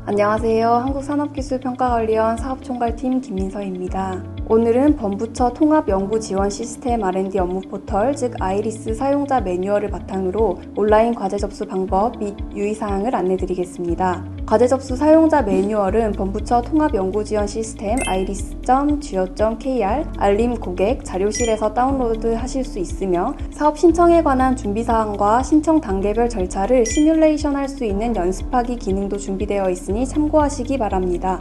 안녕하세요. 한국산업기술평가관리원 사업총괄팀 김민서입니다. 오늘은 범부처 통합연구지원시스템 R&D 업무 포털, 즉 아이리스 사용자 매뉴얼을 바탕으로 온라인 과제 접수 방법 및 유의사항을 안내드리겠습니다. 과제 접수 사용자 매뉴얼은 범부처 통합연구지원시스템 iris.go.kr 알림 고객 자료실에서 다운로드 하실 수 있으며 사업 신청에 관한 준비사항과 신청 단계별 절차를 시뮬레이션 할 수 있는 연습하기 기능도 준비되어 있으니 참고하시기 바랍니다.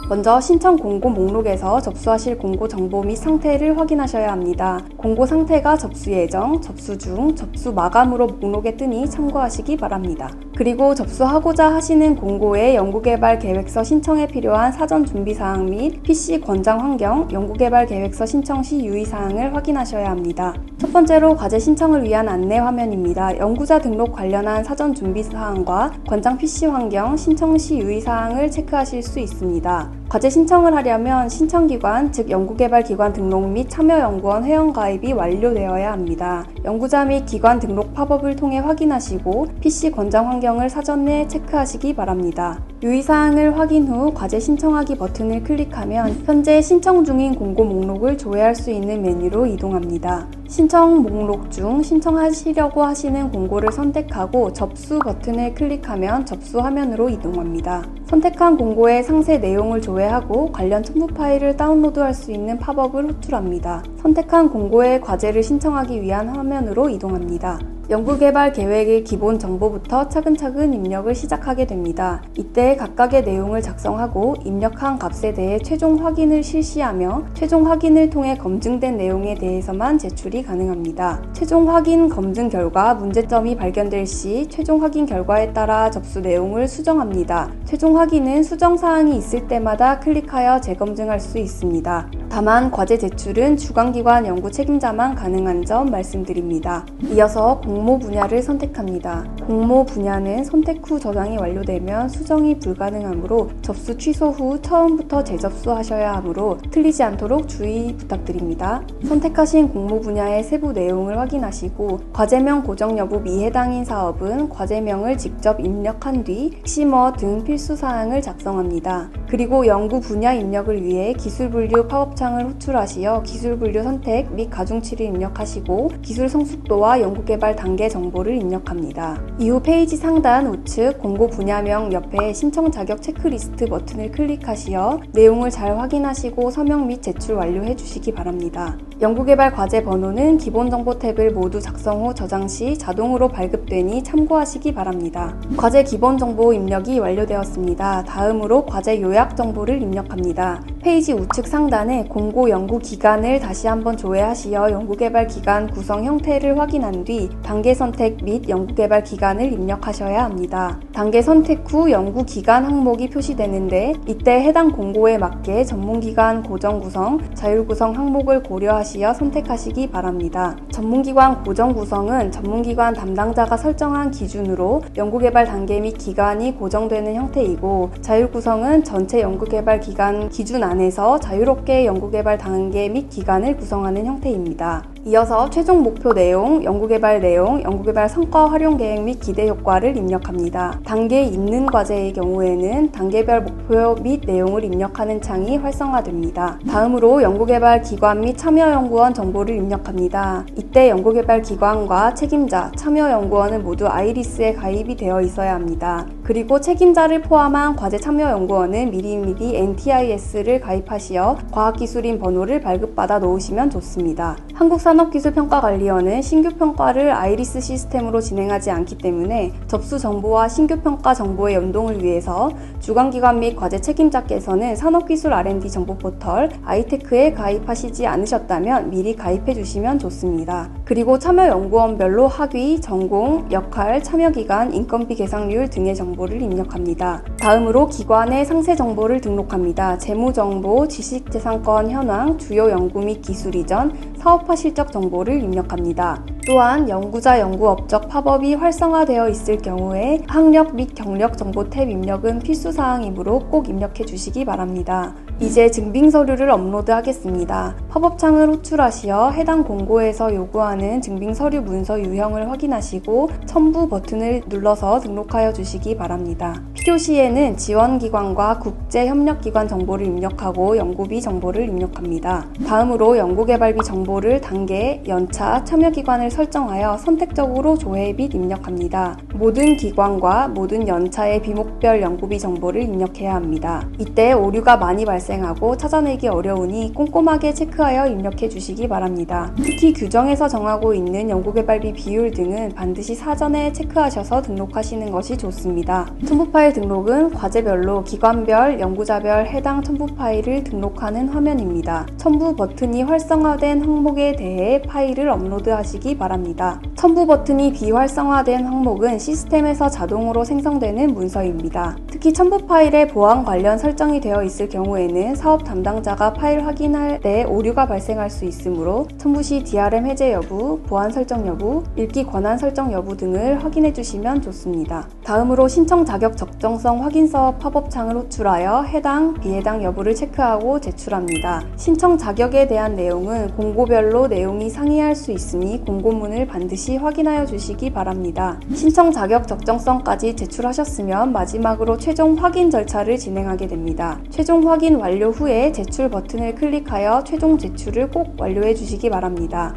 먼저 신청 공고 목록에서 접수하실 공고 정보 및 상태를 확인하셔야 합니다. 공고 상태가 접수 예정, 접수 중, 접수 마감으로 목록에 뜨니 참고하시기 바랍니다. 그리고 접수하고자 하시는 공고의 연구개발 계획서 신청에 필요한 사전 준비사항 및 PC 권장 환경, 연구개발 계획서 신청 시 유의사항을 확인하셔야 합니다. 첫 번째로 과제 신청을 위한 안내 화면입니다. 연구자 등록 관련한 사전 준비사항과 권장 PC 환경, 신청 시 유의사항을 체크하실 수 있습니다. 과제 신청을 하려면 신청기관, 즉 연구개발기관 등록 및 참여연구원 회원가입이 완료되어야 합니다. 연구자 및 기관 등록 팝업을 통해 확인하시고 PC 권장 환경을 사전에 체크하시기 바랍니다. 유의사항을 확인 후 과제 신청하기 버튼을 클릭하면 현재 신청 중인 공고 목록을 조회할 수 있는 메뉴로 이동합니다. 신청 목록 중 신청하시려고 하시는 공고를 선택하고 접수 버튼을 클릭하면 접수 화면으로 이동합니다. 선택한 공고의 상세 내용을 조회하고 관련 첨부 파일을 다운로드할 수 있는 팝업을 호출합니다. 선택한 공고의 과제를 신청하기 위한 화면으로 이동합니다. 연구개발 계획의 기본 정보부터 차근차근 입력을 시작하게 됩니다. 이때 각각의 내용을 작성하고 입력한 값에 대해 최종 확인을 실시하며 최종 확인을 통해 검증된 내용에 대해서만 제출이 가능합니다. 최종 확인 검증 결과 문제점이 발견될 시 최종 확인 결과에 따라 접수 내용을 수정합니다. 최종 확인은 수정사항이 있을 때마다 클릭하여 재검증할 수 있습니다. 다만 과제 제출은 주관기관 연구 책임자만 가능한 점 말씀드립니다. 이어서 공모 분야를 선택합니다. 공모 분야는 선택 후 저장이 완료되면 수정이 불가능하므로 접수 취소 후 처음부터 재접수하셔야 하므로 틀리지 않도록 주의 부탁드립니다. 선택하신 공모 분야의 세부 내용을 확인하시고 과제명 고정 여부 미해당인 사업은 과제명을 직접 입력한 뒤 핵심어 등 필수사항을 작성합니다. 그리고 연구 분야 입력을 위해 기술분류 팝업창을 호출하시어 기술분류 선택 및 가중치를 입력하시고 기술 성숙도와 연구개발 단계 정보를 입력합니다. 이후 페이지 상단 우측 공고 분야명 옆에 신청 자격 체크리스트 버튼을 클릭하시어 내용을 잘 확인하시고 서명 및 제출 완료해 주시기 바랍니다. 연구개발 과제 번호는 기본정보 탭을 모두 작성 후 저장 시 자동으로 발급되니 참고하시기 바랍니다. 과제 기본정보 입력이 완료되었습니다. 다음으로 과제 요약 정보를 입력합니다. 페이지 우측 상단에 공고 연구 기간을 다시 한번 조회하시어 연구개발 기간 구성 형태를 확인한 뒤 단계 선택 및 연구개발 기간을 입력하셔야 합니다. 단계 선택 후 연구 기간 항목이 표시되는데 이때 해당 공고에 맞게 전문기관 고정 구성, 자율 구성 항목을 고려하시어 선택하시기 바랍니다. 전문기관 고정 구성은 전문기관 담당자가 설정한 기준으로 연구개발 단계 및 기간이 고정되는 형태이고 자율 구성은 전체 연구개발 기간 기준 안에서 자유롭게 연구개발 단계 및 기간을 구성하는 형태입니다. 이어서 최종 목표 내용, 연구개발 내용, 연구개발 성과 활용 계획 및 기대 효과를 입력합니다. 단계에 있는 과제의 경우에는 단계별 목표 및 내용을 입력하는 창이 활성화됩니다. 다음으로 연구개발 기관 및 참여연구원 정보를 입력합니다. 이때 연구개발 기관과 책임자, 참여연구원은 모두 아이리스에 가입이 되어 있어야 합니다. 그리고 책임자를 포함한 과제 참여연구원은 미리미리 NTIS를 가입하시어 과학기술인 번호를 발급받아 놓으시면 좋습니다. 한국산업기술평가관리원은 신규 평가를 아이리스 시스템으로 진행하지 않기 때문에 접수 정보와 신규 평가 정보의 연동을 위해서 주관기관 및 과제 책임자께서는 산업기술 R&D 정보 포털 아이테크에 가입하시지 않으셨다면 미리 가입해 주시면 좋습니다. 그리고 참여연구원별로 학위, 전공, 역할, 참여기간, 인건비 계상률 등의 정보를 입력합니다. 다음으로 기관의 상세 정보를 등록합니다. 재무정보, 지식재산권 현황, 주요 연구 및 기술 이전, 사업화 실적 정보를 입력합니다. 또한 연구자 연구 업적 팝업이 활성화되어 있을 경우에 학력 및 경력 정보 탭 입력은 필수사항이므로 꼭 입력해 주시기 바랍니다. 이제 증빙 서류를 업로드하겠습니다. 팝업 창을 호출하시어 해당 공고에서 요구하는 증빙 서류 문서 유형을 확인하시고 첨부 버튼을 눌러서 등록하여 주시기 바랍니다. 필요시에는 지원기관과 국제협력기관 정보를 입력하고 연구비 정보를 입력합니다. 다음으로 연구개발비 정보를 단계, 연차, 참여기관을 설정하여 선택적으로 조회 및 입력합니다. 모든 기관과 모든 연차의 비목별 연구비 정보를 입력해야 합니다. 이때 오류가 많이 발생하고 찾아내기 어려우니 꼼꼼하게 체크하여 입력해 주시기 바랍니다. 특히 규정에서 정하고 있는 연구개발비 비율 등은 반드시 사전에 체크하셔서 등록하시는 것이 좋습니다. 첨부 파일 등록은 과제별로 기관별, 연구자별 해당 첨부 파일을 등록하는 화면입니다. 첨부 버튼이 활성화된 항목에 대해 파일을 업로드하시기 바랍니다. 첨부 버튼이 비활성화된 항목은 시스템에서 자동으로 생성되는 문서입니다. 특히 첨부 파일에 보안 관련 설정이 되어 있을 경우에는 사업 담당자가 파일 확인할 때 오류가 발생할 수 있으므로 첨부 시 DRM 해제 여부, 보안 설정 여부, 읽기 권한 설정 여부 등을 확인해 주시면 좋습니다. 다음으로 신청 자격 적정성 확인서 팝업 창을 호출하여 해당, 비해당 여부를 체크하고 제출합니다. 신청 자격에 대한 내용은 공고별로 내용이 상이할 수 있으니 공고문을 반드시 확인하여 주시기 바랍니다. 신청 자격 적정성까지 제출하셨으면 마지막으로 최종 확인 절차를 진행하게 됩니다. 최종 확인 완료 후에 제출 버튼을 클릭하여 최종 제출을 꼭 완료해 주시기 바랍니다.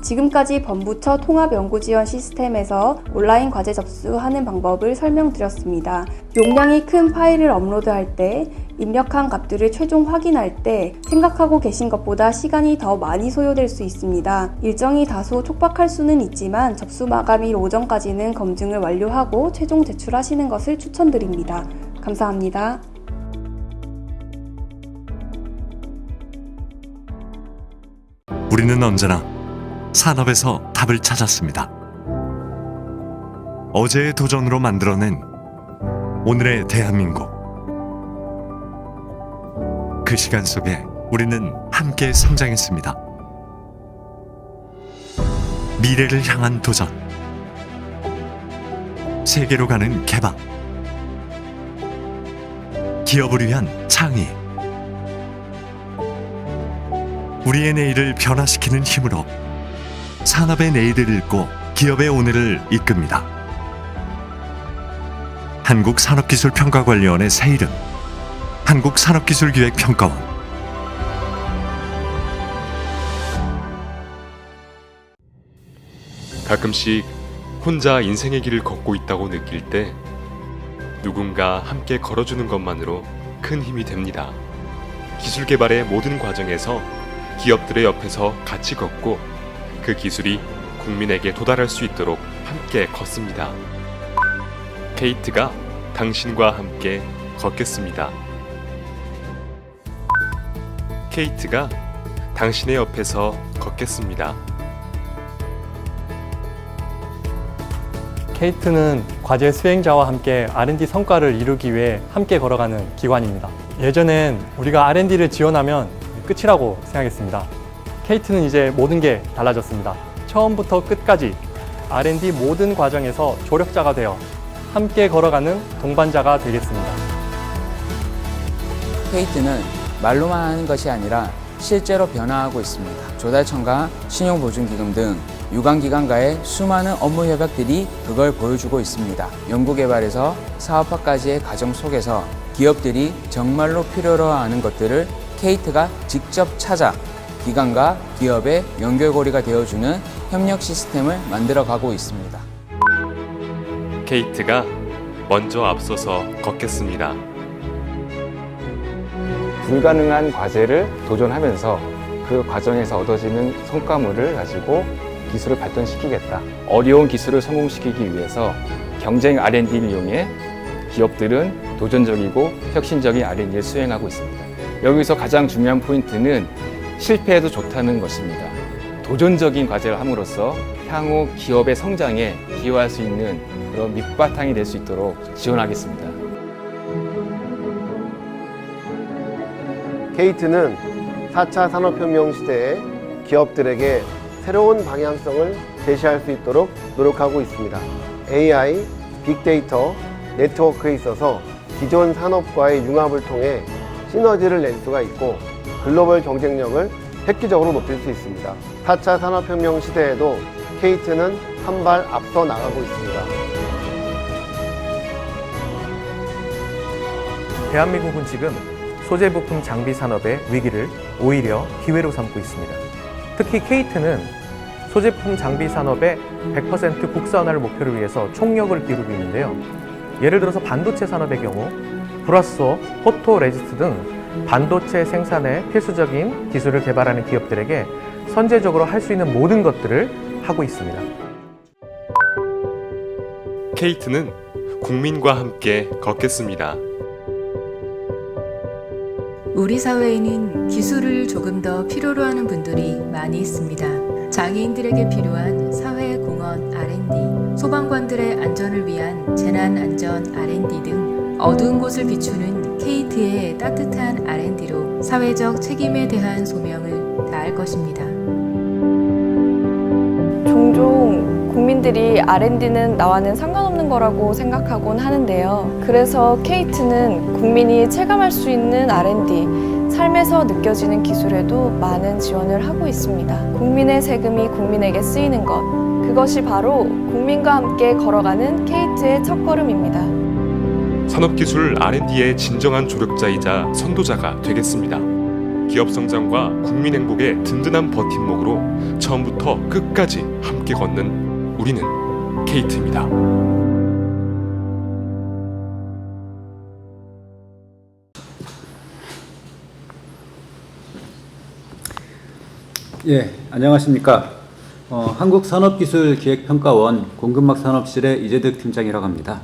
지금까지 범부처 통합연구지원 시스템에서 온라인 과제 접수하는 방법을 설명드렸습니다. 용량이 큰 파일을 업로드할 때, 입력한 값들을 최종 확인할 때 생각하고 계신 것보다 시간이 더 많이 소요될 수 있습니다. 일정이 다소 촉박할 수는 있지만 접수 마감일 오전까지는 검증을 완료하고 최종 제출하시는 것을 추천드립니다. 감사합니다. 우리는 언제나 산업에서 답을 찾았습니다. 어제의 도전으로 만들어낸 오늘의 대한민국. 그 시간 속에 우리는 함께 성장했습니다. 미래를 향한 도전, 세계로 가는 개방, 기업을 위한 창의, 우리의 내일을 변화시키는 힘으로 산업의 내일을 읽고 기업의 오늘을 이끕니다. 한국산업기술평가관리원의 새 이름, 한국산업기술기획평가원. 가끔씩 혼자 인생의 길을 걷고 있다고 느낄 때 누군가 함께 걸어주는 것만으로 큰 힘이 됩니다. 기술 개발의 모든 과정에서 기업들의 옆에서 같이 걷고 그 기술이 국민에게 도달할 수 있도록 함께 걷습니다. 케이트가 당신과 함께 걷겠습니다. 케이트가 당신의 옆에서 걷겠습니다. 케이트는 과제 수행자와 함께 R&D 성과를 이루기 위해 함께 걸어가는 기관입니다. 예전엔 우리가 R&D를 지원하면 끝이라고 생각했습니다. 케이트는 이제 모든 게 달라졌습니다. 처음부터 끝까지 R&D 모든 과정에서 조력자가 되어 함께 걸어가는 동반자가 되겠습니다. 케이트는 말로만 하는 것이 아니라 실제로 변화하고 있습니다. 조달청과 신용보증기금 등 유관기관과의 수많은 업무 협약들이 그걸 보여주고 있습니다. 연구개발에서 사업화까지의 과정 속에서 기업들이 정말로 필요로 하는 것들을 케이트가 직접 찾아 기관과 기업의 연결고리가 되어주는 협력 시스템을 만들어가고 있습니다. 케이트가 먼저 앞서서 걷겠습니다. 불가능한 과제를 도전하면서 그 과정에서 얻어지는 성과물을 가지고 기술을 발전시키겠다. 어려운 기술을 성공시키기 위해서 경쟁 R&D를 이용해 기업들은 도전적이고 혁신적인 R&D를 수행하고 있습니다. 여기서 가장 중요한 포인트는 실패해도 좋다는 것입니다. 도전적인 과제를 함으로써 향후 기업의 성장에 기여할 수 있는 그런 밑바탕이 될 수 있도록 지원하겠습니다. 케이트는 4차 산업혁명 시대에 기업들에게 새로운 방향성을 제시할 수 있도록 노력하고 있습니다. AI, 빅데이터, 네트워크에 있어서 기존 산업과의 융합을 통해 시너지를 낼 수가 있고 글로벌 경쟁력을 획기적으로 높일 수 있습니다. 4차 산업혁명 시대에도 케이트는 한 발 앞서 나가고 있습니다. 대한민국은 지금 소재 부품 장비 산업의 위기를 오히려 기회로 삼고 있습니다. 특히 케이트는 소재 부품 장비 산업의 100% 국산화를 목표를 위해서 총력을 기울이고 있는데요. 예를 들어서 반도체 산업의 경우 프로세서, 포토레지스트 등 반도체 생산에 필수적인 기술을 개발하는 기업들에게 선제적으로 할 수 있는 모든 것들을 하고 있습니다. 케이트는 국민과 함께 걷겠습니다. 우리 사회에는 기술을 조금 더 필요로 하는 분들이 많이 있습니다. 장애인들에게 필요한 사회공헌 R&D, 소방관들의 안전을 위한 재난안전 R&D 등 어두운 곳을 비추는 케이트의 따뜻한 R&D로 사회적 책임에 대한 소명을 다할 것입니다. 종종 국민들이 R&D는 나와는 상관없는 거라고 생각하곤 하는데요. 그래서 케이트는 국민이 체감할 수 있는 R&D, 삶에서 느껴지는 기술에도 많은 지원을 하고 있습니다. 국민의 세금이 국민에게 쓰이는 것, 그것이 바로 국민과 함께 걸어가는 케이트의 첫걸음입니다. 산업기술 R&D의 진정한 조력자이자 선도자가 되겠습니다. 기업 성장과 국민 행복의 든든한 버팀목으로 처음부터 끝까지 함께 걷는 우리는 케이트입니다. 예, 안녕하십니까. 한국산업기술기획평가원 공급막산업실의 이재득 팀장이라고 합니다.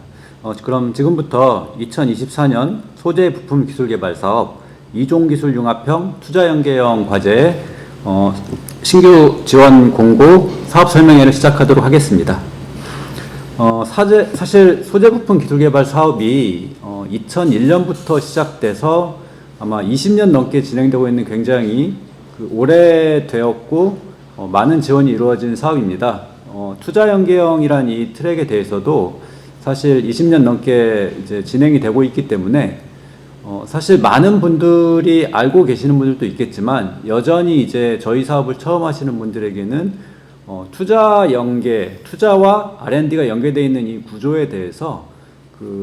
그럼 지금부터 2024년 소재부품기술개발사업 2종기술 융합형 투자연계형 과제 신규 지원 공고 사업 설명회를 시작하도록 하겠습니다. 사실 소재부품 기술개발 사업이 2001년부터 시작돼서 아마 20년 넘게 진행되고 있는 굉장히 오래되었고 많은 지원이 이루어진 사업입니다. 투자연계형이란 이 트랙에 대해서도 사실 20년 넘게 이제 진행이 되고 있기 때문에 사실 많은 분들이 알고 계시는 분들도 있겠지만 여전히 이제 저희 사업을 처음 하시는 분들에게는 투자와 R&D가 연계되어 있는 이 구조에 대해서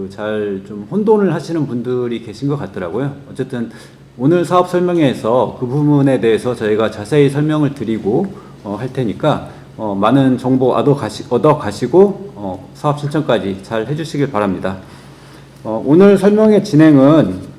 잘 좀 혼돈을 하시는 분들이 계신 것 같더라고요. 어쨌든 오늘 사업 설명회에서 그 부분에 대해서 저희가 자세히 설명을 드리고 할 테니까 많은 정보 얻어 가시고 사업 신청까지 잘 해주시길 바랍니다. 오늘 설명회 진행은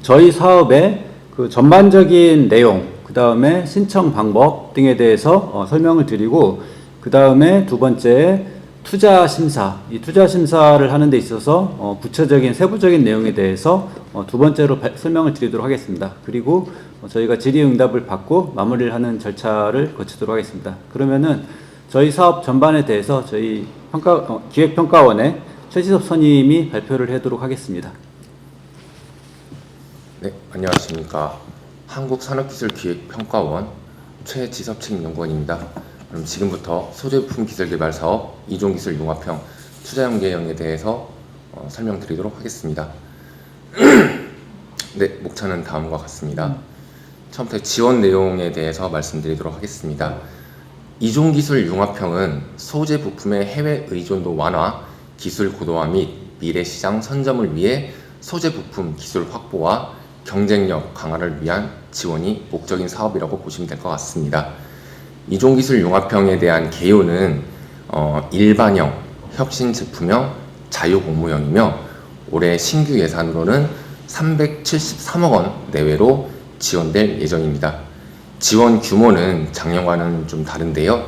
저희 사업의 전반적인 내용, 그 다음에 신청 방법 등에 대해서 설명을 드리고, 그 다음에 두 번째 투자 심사, 이 투자 심사를 하는 데 있어서 구체적인 세부적인 내용에 대해서 두 번째로 설명을 드리도록 하겠습니다. 그리고 저희가 질의응답을 받고 마무리를 하는 절차를 거치도록 하겠습니다. 그러면은 저희 사업 전반에 대해서 저희 기획평가원의 최지섭 선임이 발표를 하도록 하겠습니다. 네, 안녕하십니까. 한국산업기술기획평가원 최지섭 책임연구원입니다. 그럼 지금부터 소재부품 기술개발 사업 2종기술 융합형 투자연계형에 대해서 설명드리도록 하겠습니다. 네, 목차는 다음과 같습니다. 처음부터 지원 내용에 대해서 말씀드리도록 하겠습니다. 2종기술 융합형은 소재 부품의 해외 의존도 완화, 기술 고도화 및 미래 시장 선점을 위해 소재 부품 기술 확보와 경쟁력 강화를 위한 지원이 목적인 사업이라고 보시면 될 것 같습니다. 2종기술 융합형에 대한 개요는 일반형, 혁신제품형, 자유공모형이며 올해 신규 예산으로는 373억 원 내외로 지원될 예정입니다. 지원 규모는 작년과는 좀 다른데요.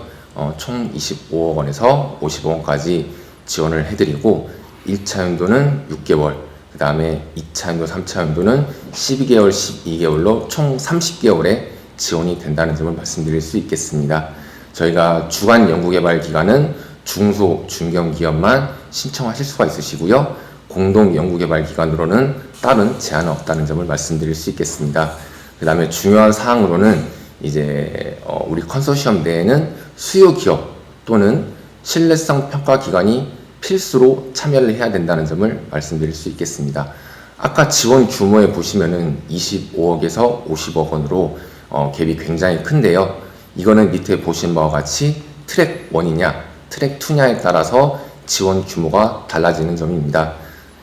총 25억 원에서 50억 원까지 지원을 해드리고 1차 연도는 6개월, 그 다음에 2차 연도, 3차 연도는 12개월, 12개월로 총 30개월에 지원이 된다는 점을 말씀드릴 수 있겠습니다. 저희가 주간 연구개발 기간은 중소, 중견기업만 신청하실 수가 있으시고요. 공동 연구개발 기간으로는 다른 제한은 없다는 점을 말씀드릴 수 있겠습니다. 그 다음에 중요한 사항으로는 이제 우리 컨소시엄 내에는 수요 기업 또는 신뢰성 평가 기관이 필수로 참여를 해야 된다는 점을 말씀드릴 수 있겠습니다. 아까 지원 규모에 보시면은 25억에서 50억 원으로 갭이 굉장히 큰데요. 이거는 밑에 보신 바와 같이 트랙 1이냐, 트랙 2냐에 따라서 지원 규모가 달라지는 점입니다.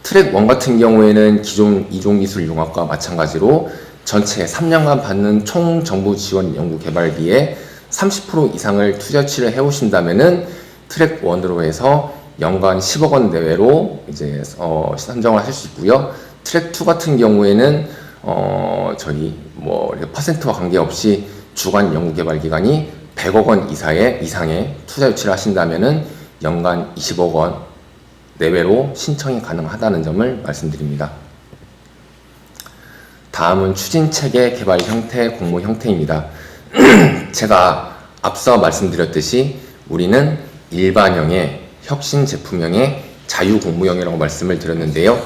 트랙 1 같은 경우에는 기존 이종기술융합과 마찬가지로 전체 3년간 받는 총 정부 지원 연구개발비의 30% 이상을 투자치를 해오신다면은 트랙 1으로 해서 연간 10억 원 내외로 이제 선정을 하실 수 있고요. 트랙 2 같은 경우에는 저희 퍼센트와 관계없이 주간 연구개발 기간이 100억 원 이상의 투자 유치를 하신다면은 연간 20억 원 내외로 신청이 가능하다는 점을 말씀드립니다. 다음은 추진체계 개발 형태, 공모 형태입니다. 제가 앞서 말씀드렸듯이 우리는 일반형의 혁신 제품형의 자유 공모형이라고 말씀을 드렸는데요.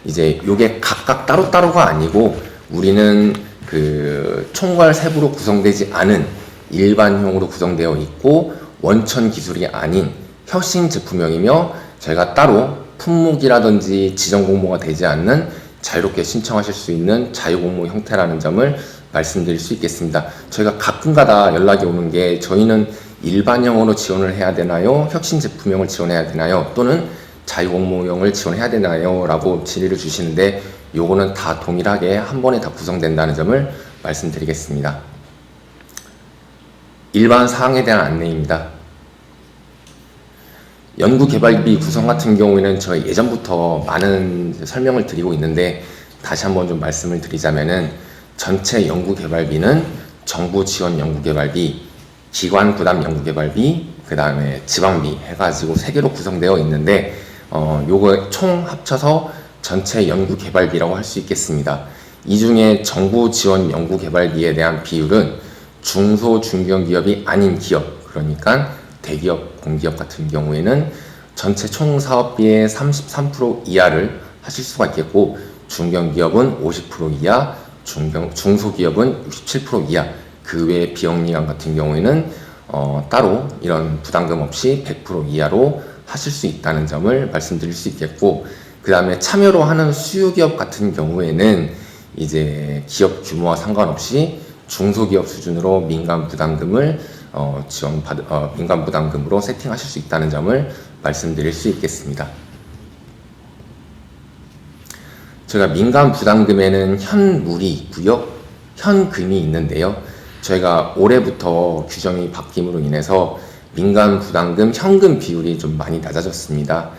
이제 요게 각각 따로따로가 아니고 우리는 그 총괄 세부로 구성되지 않은 일반형으로 구성되어 있고 원천 기술이 아닌 혁신 제품형이며 저희가 따로 품목이라든지 지정 공모가 되지 않는 자유롭게 신청하실 수 있는 자유공모 형태라는 점을 말씀드릴 수 있겠습니다. 저희가 가끔가다 연락이 오는 게 저희는 일반형으로 지원을 해야 되나요? 혁신 제품형을 지원해야 되나요? 또는 자유공모형을 지원해야 되나요? 라고 질의를 주시는데 요거는 다 동일하게 한 번에 다 구성된다는 점을 말씀드리겠습니다. 일반 사항에 대한 안내입니다. 연구개발비 구성 같은 경우에는 저희 예전부터 많은 설명을 드리고 있는데 다시 한번 좀 말씀을 드리자면은 전체 연구개발비는 정부 지원 연구개발비, 기관 부담 연구개발비, 그 다음에 지방비 해가지고 3개로 구성되어 있는데 요거 총 합쳐서 전체 연구개발비라고 할 수 있겠습니다. 이 중에 정부 지원 연구개발비에 대한 비율은 중소 중견기업이 아닌 기업, 그러니까 대기업, 공기업 같은 경우에는 전체 총 사업비의 33% 이하를 하실 수가 있겠고 중견기업은 50% 이하, 중소기업은 67% 이하, 그 외 비영리관 같은 경우에는 따로 이런 부담금 없이 100% 이하로 하실 수 있다는 점을 말씀드릴 수 있겠고 그 다음에 참여로 하는 수요기업 같은 경우에는 이제 기업 규모와 상관없이 중소기업 수준으로 민간 부담금을 민간 부담금으로 세팅하실 수 있다는 점을 말씀드릴 수 있겠습니다. 저희가 민간 부담금에는 현물이 있고요, 현금이 있는데요. 저희가 올해부터 규정이 바뀜으로 인해서 민간 부담금 현금 비율이 좀 많이 낮아졌습니다.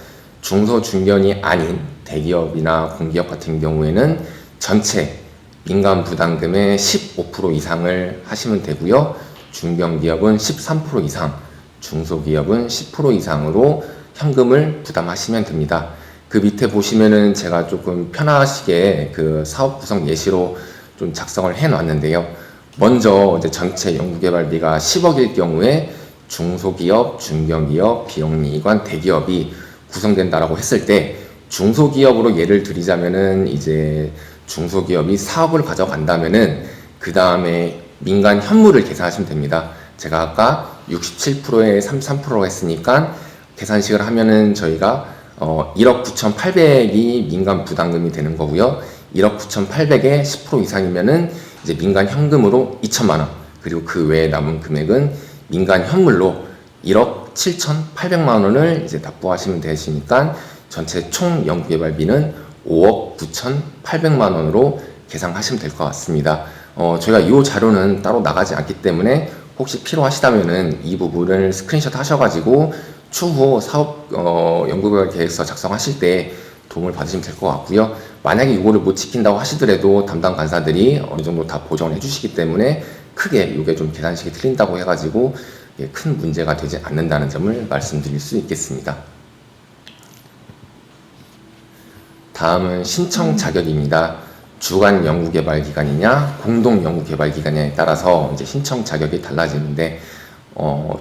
중소 중견이 아닌 대기업이나 공기업 같은 경우에는 전체 민간 부담금의 15% 이상을 하시면 되고요. 중견기업은 13% 이상, 중소기업은 10% 이상으로 현금을 부담하시면 됩니다. 그 밑에 보시면은 제가 조금 편하시게 그 사업 구성 예시로 좀 작성을 해 놨는데요. 먼저 이제 전체 연구개발비가 10억일 경우에 중소기업, 중견기업, 비영리기관, 대기업이 구성된다라고 했을 때 중소기업으로 예를 들이자면은 이제 중소기업이 4억을 가져간다면은 그 다음에 민간 현물을 계산하시면 됩니다. 제가 아까 67%에 33%로 했으니까 계산식을 하면은 저희가 1억 9,800이 민간 부담금이 되는 거고요. 1억 9,800에 10% 이상이면은 이제 민간 현금으로 2천만 원, 그리고 그 외에 남은 금액은 민간 현물로 1억 7,800만 원을 이제 납부하시면 되시니까 전체 총 연구개발비는 5억 9,800만 원으로 계산하시면 될 것 같습니다. 저희가 이 자료는 따로 나가지 않기 때문에 혹시 필요하시다면은 이 부분을 스크린샷 하셔가지고 추후 사업 연구개발 계획서 작성하실 때 도움을 받으시면 될 것 같고요. 만약에 이거를 못 지킨다고 하시더라도 담당 간사들이 어느 정도 다 보정을 해주시기 때문에 크게 이게 좀 계산식이 틀린다고 해가지고 큰 문제가 되지 않는다는 점을 말씀드릴 수 있겠습니다. 다음은 신청 자격입니다. 주간 연구개발 기간이냐, 공동 연구개발 기간이냐에 따라서 이제 신청 자격이 달라지는데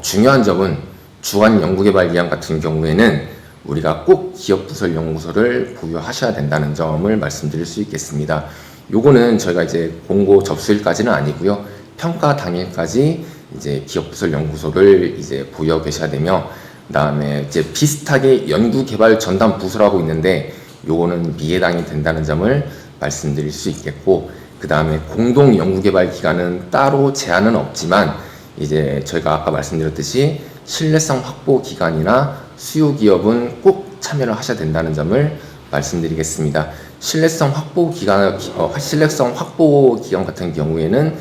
중요한 점은 주간 연구개발 기간 같은 경우에는 우리가 꼭 기업부설연구소를 보유하셔야 된다는 점을 말씀드릴 수 있겠습니다. 요거는 저희가 이제 공고 접수일까지는 아니고요. 평가 당일까지 이제 기업부설연구소를 이제 보유하고 계셔야 되며, 그다음에 이제 비슷하게 연구개발 전담 부서라고 있는데 요거는 미해당이 된다는 점을 말씀드릴 수 있겠고, 그 다음에 공동 연구개발 기간은 따로 제한은 없지만 이제 저희가 아까 말씀드렸듯이 신뢰성 확보 기간이나 수요 기업은 꼭 참여를 하셔야 된다는 점을 말씀드리겠습니다. 신뢰성 확보 기간 같은 경우에는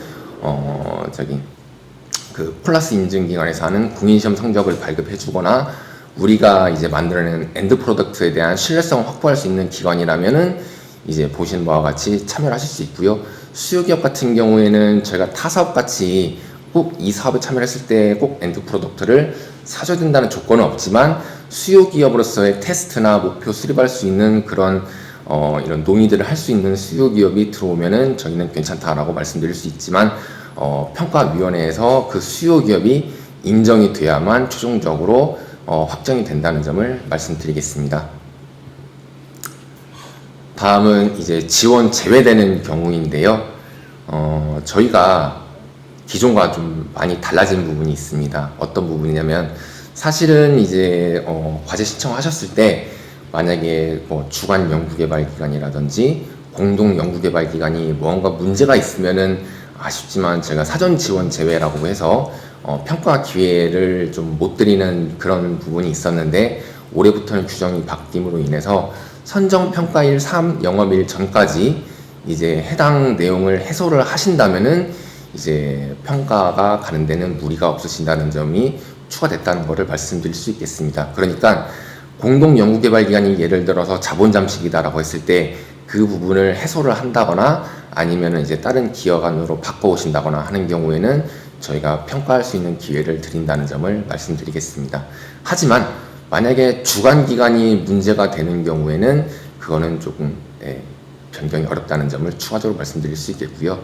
그 폴라스 인증 기관에서 하는 공인시험 성적을 발급해주거나 우리가 이제 만들어낸 엔드 프로덕트에 대한 신뢰성을 확보할 수 있는 기관이라면은 이제 보시는 바와 같이 참여를 하실 수 있고요. 수요 기업 같은 경우에는 저희가 타 사업 같이 꼭 이 사업에 참여를 했을 때 꼭 엔드 프로덕트를 사줘야 된다는 조건은 없지만 수요 기업으로서의 테스트나 목표 수립할 수 있는 그런 이런 논의들을 할 수 있는 수요 기업이 들어오면은 저희는 괜찮다라고 말씀드릴 수 있지만 평가위원회에서 그 수요 기업이 인정이 돼야만 최종적으로 확정이 된다는 점을 말씀드리겠습니다. 다음은 이제 지원 제외되는 경우인데요. 저희가 기존과 좀 많이 달라진 부분이 있습니다. 어떤 부분이냐면 사실은 이제 과제 신청하셨을 때 만약에 뭐 주간 연구개발 기관이라든지 공동 연구개발 기관이 뭔가 문제가 있으면은 아쉽지만 제가 사전 지원 제외라고 해서 평가 기회를 좀 못 드리는 그런 부분이 있었는데 올해부터는 규정이 바뀜으로 인해서 선정 평가일 3 영업일 전까지 이제 해당 내용을 해소를 하신다면은 이제 평가가 가는 데는 무리가 없으신다는 점이 추가됐다는 것을 말씀드릴 수 있겠습니다. 그러니까 공동 연구개발 기관이 예를 들어서 자본 잠식이다라고 했을 때 그 부분을 해소를 한다거나 아니면은 이제 다른 기업 안으로 바꿔오신다거나 하는 경우에는 저희가 평가할 수 있는 기회를 드린다는 점을 말씀드리겠습니다. 하지만 만약에 주간 기간이 문제가 되는 경우에는 그거는 조금 변경이 어렵다는 점을 추가적으로 말씀드릴 수 있겠고요.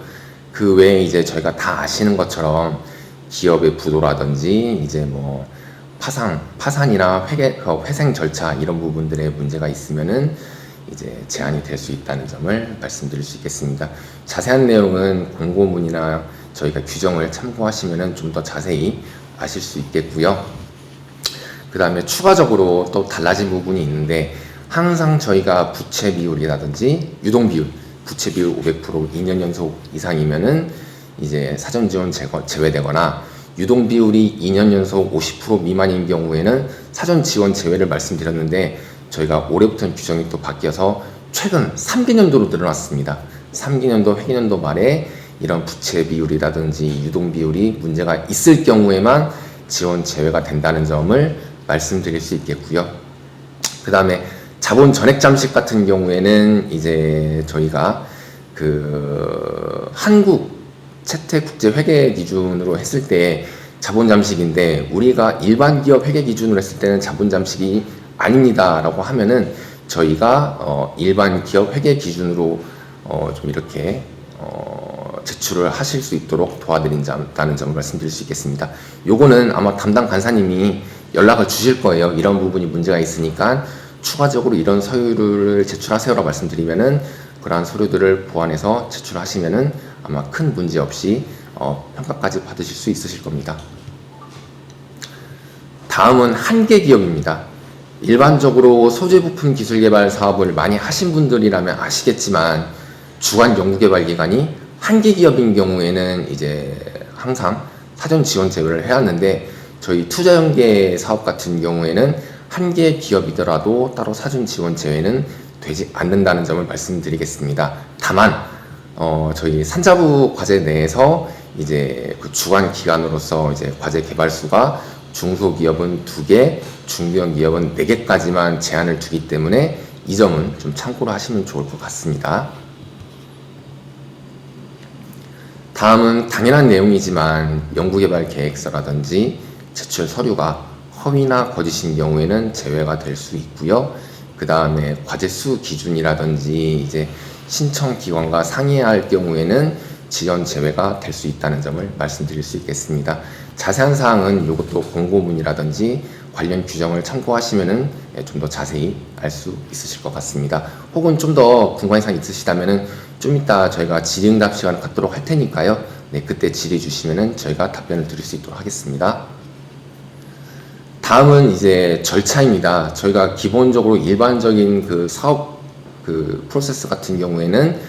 그 외에 이제 저희가 다 아시는 것처럼 기업의 부도라든지 이제 뭐 파산이나 회생 절차 이런 부분들의 문제가 있으면은 이제 제한이 될 수 있다는 점을 말씀드릴 수 있겠습니다. 자세한 내용은 공고문이나 저희가 규정을 참고하시면은 좀 더 자세히 아실 수 있겠고요. 그 다음에 추가적으로 또 달라진 부분이 있는데 항상 저희가 부채 비율이라든지 유동 비율, 부채 비율 500% 2년 연속 이상이면은 이제 사전 지원 제외되거나 유동 비율이 2년 연속 50% 미만인 경우에는 사전 지원 제외를 말씀드렸는데 저희가 올해부터는 규정이 또 바뀌어서 최근 3기년도로 늘어났습니다. 3기년도, 회기년도 말에 이런 부채 비율이라든지 유동 비율이 문제가 있을 경우에만 지원 제외가 된다는 점을 말씀드릴 수 있겠고요. 그 다음에 자본 전액 잠식 같은 경우에는 이제 저희가 그 한국 채택국제 회계 기준으로 했을 때 자본 잠식인데 우리가 일반 기업 회계 기준으로 했을 때는 자본 잠식이 아닙니다라고 하면은 저희가 일반 기업 회계 기준으로 좀 이렇게 제출을 하실 수 있도록 도와드린다는 점을 말씀드릴 수 있겠습니다. 요거는 아마 담당 간사님이 연락을 주실 거예요. 이런 부분이 문제가 있으니까 추가적으로 이런 서류를 제출하세요라고 말씀드리면은 그러한 서류들을 보완해서 제출하시면은 아마 큰 문제 없이 평가까지 받으실 수 있으실 겁니다. 다음은 한계 기업입니다. 일반적으로 소재 부품 기술 개발 사업을 많이 하신 분들이라면 아시겠지만 주간 연구개발 기관이 한계 기업인 경우에는 이제 항상 사전 지원 제외를 해왔는데 저희 투자 연계 사업 같은 경우에는 한계 기업이더라도 따로 사전 지원 제외는 되지 않는다는 점을 말씀드리겠습니다. 다만 저희 산자부 과제 내에서 이제 그 주간 기관으로서 이제 과제 개발수가 중소기업은 2개, 중견기업은 4개까지만 제한을 두기 때문에 이 점은 좀 참고로 하시면 좋을 것 같습니다. 다음은 당연한 내용이지만 연구개발 계획서라든지 제출 서류가 허위나 거짓인 경우에는 제외가 될 수 있고요. 그 다음에 과제수 기준이라든지 이제 신청 기관과 상의해야 할 경우에는 지원 제외가 될 수 있다는 점을 말씀드릴 수 있겠습니다. 자세한 사항은 이것도 공고문이라든지 관련 규정을 참고하시면은 좀 더 자세히 알 수 있으실 것 같습니다. 혹은 좀 더 궁금한 사항이 있으시다면은 좀 이따 저희가 질의응답 시간 갖도록 할 테니까요. 네, 그때 질의 주시면은 저희가 답변을 드릴 수 있도록 하겠습니다. 다음은 이제 절차입니다. 저희가 기본적으로 일반적인 그 사업 그 프로세스 같은 경우에는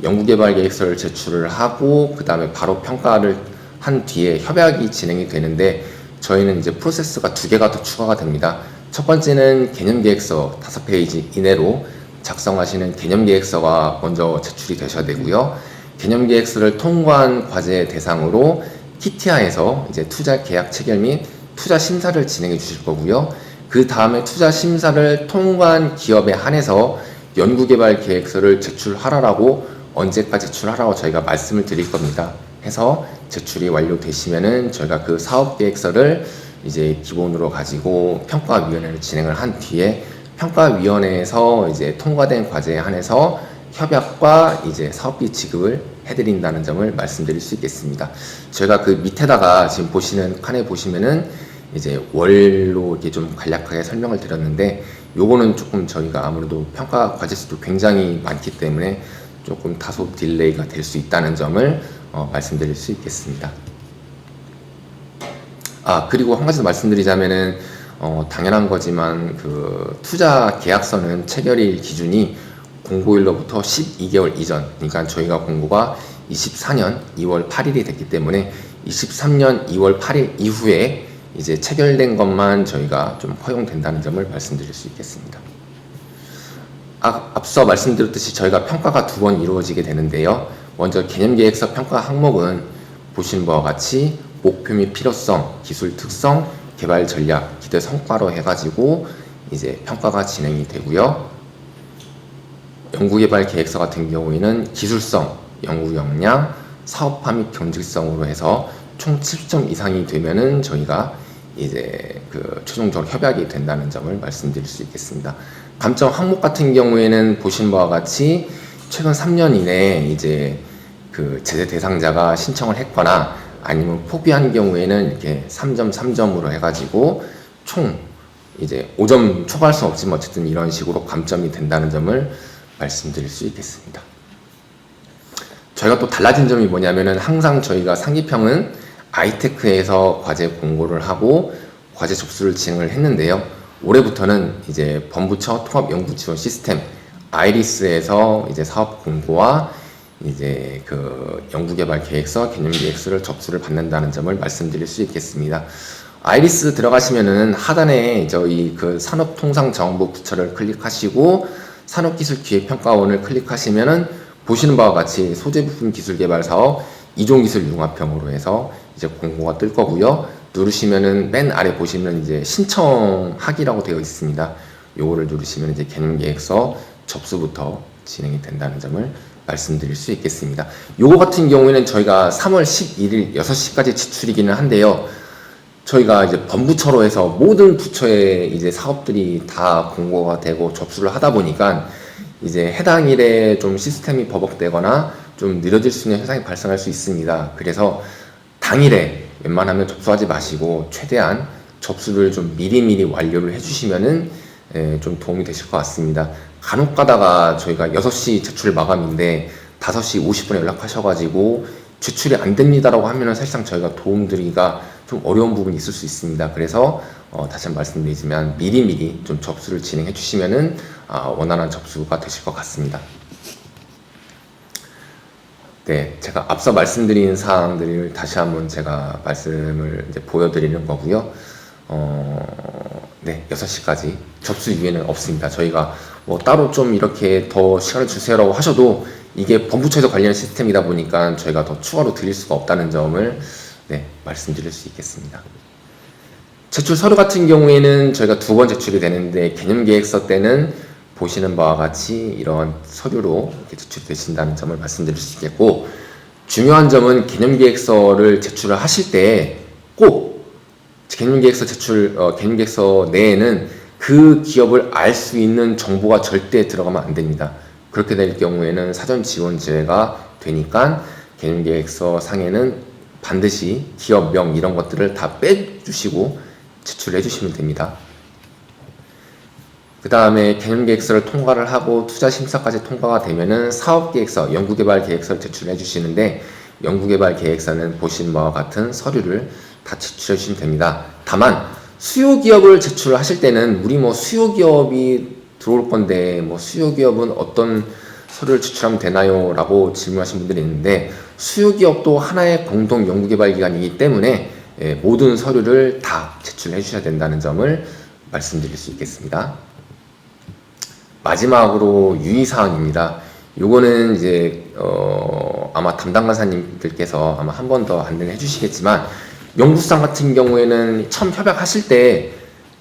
연구개발 계획서를 제출을 하고 그 다음에 바로 평가를 한 뒤에 협약이 진행이 되는데 저희는 이제 프로세스가 2개가 더 추가가 됩니다. 첫 번째는 개념계획서 5페이지 이내로 작성하시는 개념계획서가 먼저 제출이 되셔야 되고요. 개념계획서를 통과한 과제 대상으로 키티아에서 이제 투자 계약 체결 및 투자 심사를 진행해 주실 거고요. 그 다음에 투자 심사를 통과한 기업에 한해서 연구개발 계획서를 제출하라고 언제까지 제출하라고 저희가 말씀을 드릴 겁니다. 해서 제출이 완료되시면은 저희가 그 사업 계획서를 이제 기본으로 가지고 평가위원회를 진행을 한 뒤에 평가위원회에서 이제 통과된 과제에 한해서 협약과 이제 사업비 지급을 해드린다는 점을 말씀드릴 수 있겠습니다. 저희가 그 밑에다가 지금 보시는 칸에 보시면은 이제 월로 이렇게 좀 간략하게 설명을 드렸는데 요거는 조금 저희가 아무래도 평가 과제 수도 굉장히 많기 때문에 조금 다소 딜레이가 될 수 있다는 점을 말씀드릴 수 있겠습니다. 그리고 한 가지 더 말씀드리자면은 당연한 거지만 그 투자 계약서는 체결일 기준이 공고일로부터 12개월 이전, 그러니까 저희가 공고가 24년 2월 8일이 됐기 때문에 23년 2월 8일 이후에 이제 체결된 것만 저희가 좀 허용된다는 점을 말씀드릴 수 있겠습니다. 앞서 말씀드렸듯이 저희가 평가가 2번 이루어지게 되는데요. 먼저 개념계획서 평가 항목은 보시는 바와 같이 목표 및 필요성, 기술 특성, 개발 전략, 기대 성과로 해가지고 이제 평가가 진행이 되고요. 연구개발 계획서 같은 경우에는 기술성, 연구 역량, 사업화 및 경직성으로 해서 총 70점 이상이 되면은 저희가 이제 그 최종적으로 협약이 된다는 점을 말씀드릴 수 있겠습니다. 감점 항목 같은 경우에는 보신 바와 같이 최근 3년 이내에 이제 그 제재 대상자가 신청을 했거나 아니면 포기한 경우에는 이렇게 3점, 3점으로 해가지고 총 이제 5점 초과할 수 없지만 어쨌든 이런 식으로 감점이 된다는 점을 말씀드릴 수 있겠습니다. 저희가 또 달라진 점이 뭐냐면은 항상 저희가 상기평은 아이테크에서 과제 공고를 하고 과제 접수를 진행을 했는데요. 올해부터는 이제 범부처 통합연구지원 시스템 아이리스에서 이제 사업 공고와 이제 그 연구개발 계획서, 개념계획서를 접수를 받는다는 점을 말씀드릴 수 있겠습니다. 아이리스 들어가시면은 하단에 저희 그 산업통상자원부 부처를 클릭하시고 산업기술기획평가원을 클릭하시면은 보시는 바와 같이 소재부품 기술개발 사업 이종기술 융합형으로 해서 이제 공고가 뜰 거고요. 누르시면은 맨 아래 보시면 이제 신청하기라고 되어 있습니다. 요거를 누르시면 이제 개념계획서 접수부터 진행이 된다는 점을 말씀드릴 수 있겠습니다. 요거 같은 경우에는 저희가 3월 11일 6시까지 제출이기는 한데요. 저희가 이제 범부처로 해서 모든 부처의 이제 사업들이 다 공고가 되고 접수를 하다 보니까 이제 해당 일에 좀 시스템이 버벅되거나 좀 느려질 수 있는 현상이 발생할 수 있습니다. 그래서 당일에 웬만하면 접수하지 마시고 최대한 접수를 좀 미리미리 완료를 해주시면은 좀 도움이 되실 것 같습니다. 간혹 가다가 저희가 6시 제출 마감인데 5시 50분에 연락하셔가지고 제출이 안 됩니다라고 하면은 사실상 저희가 도움드리기가 좀 어려운 부분이 있을 수 있습니다. 그래서 다시 한번 말씀드리지만 미리미리 좀 접수를 진행해 주시면은 원활한 접수가 되실 것 같습니다. 네, 제가 앞서 말씀드린 사항들을 다시 한번 제가 말씀을 이제 보여드리는 거고요. 네, 6시까지 접수 이후에는 없습니다. 저희가 뭐 따로 좀 이렇게 더 시간을 주세요라고 하셔도 이게 범부처에서 관리하는 시스템이다 보니까 저희가 더 추가로 드릴 수가 없다는 점을 네, 말씀드릴 수 있겠습니다. 제출 서류 같은 경우에는 저희가 2번 제출이 되는데 개념계획서 때는 보시는 바와 같이 이런 서류로 이렇게 제출되신다는 점을 말씀드릴 수 있겠고, 중요한 점은 개념계획서를 제출을 하실 때 꼭 개념계획서 개념계획서 내에는 그 기업을 알 수 있는 정보가 절대 들어가면 안 됩니다. 그렇게 될 경우에는 사전 지원 제외가 되니까 개념계획서 상에는 반드시 기업명 이런 것들을 다 빼주시고 제출해 주시면 됩니다. 그 다음에 개념계획서를 통과를 하고 투자심사까지 통과가 되면은 사업계획서, 연구개발계획서를 제출해 주시는데 연구개발계획서는 보신 바와 같은 서류를 다 제출해 주시면 됩니다. 다만 수요기업을 제출을 하실 때는 우리 뭐 수요기업이 들어올 건데 뭐 수요기업은 어떤 서류를 제출하면 되나요? 라고 질문하신 분들이 있는데 수요기업도 하나의 공동 연구개발기관이기 때문에 모든 서류를 다 제출해 주셔야 된다는 점을 말씀드릴 수 있겠습니다. 마지막으로 유의사항입니다. 요거는 이제 아마 담당 간사님들께서 아마 한 번 더 안내해 주시겠지만 연구수상 같은 경우에는 처음 협약하실 때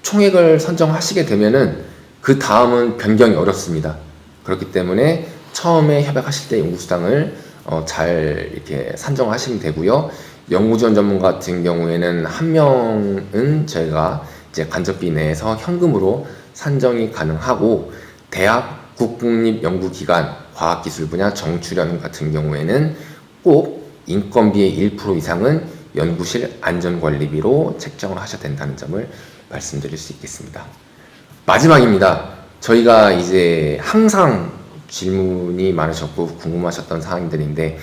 총액을 선정하시게 되면은 그 다음은 변경이 어렵습니다. 그렇기 때문에 처음에 협약하실 때 연구수당을 잘 이렇게 산정하시면 되고요. 연구지원 전문가 같은 경우에는 한 명은 저희가 이제 간접비 내에서 현금으로 산정이 가능하고 대학, 국공립연구기관, 과학기술 분야 정출연 같은 경우에는 꼭 인건비의 1% 이상은 연구실 안전관리비로 책정을 하셔야 된다는 점을 말씀드릴 수 있겠습니다. 마지막입니다. 저희가 이제 항상 질문이 많으셨고 궁금하셨던 사항들인데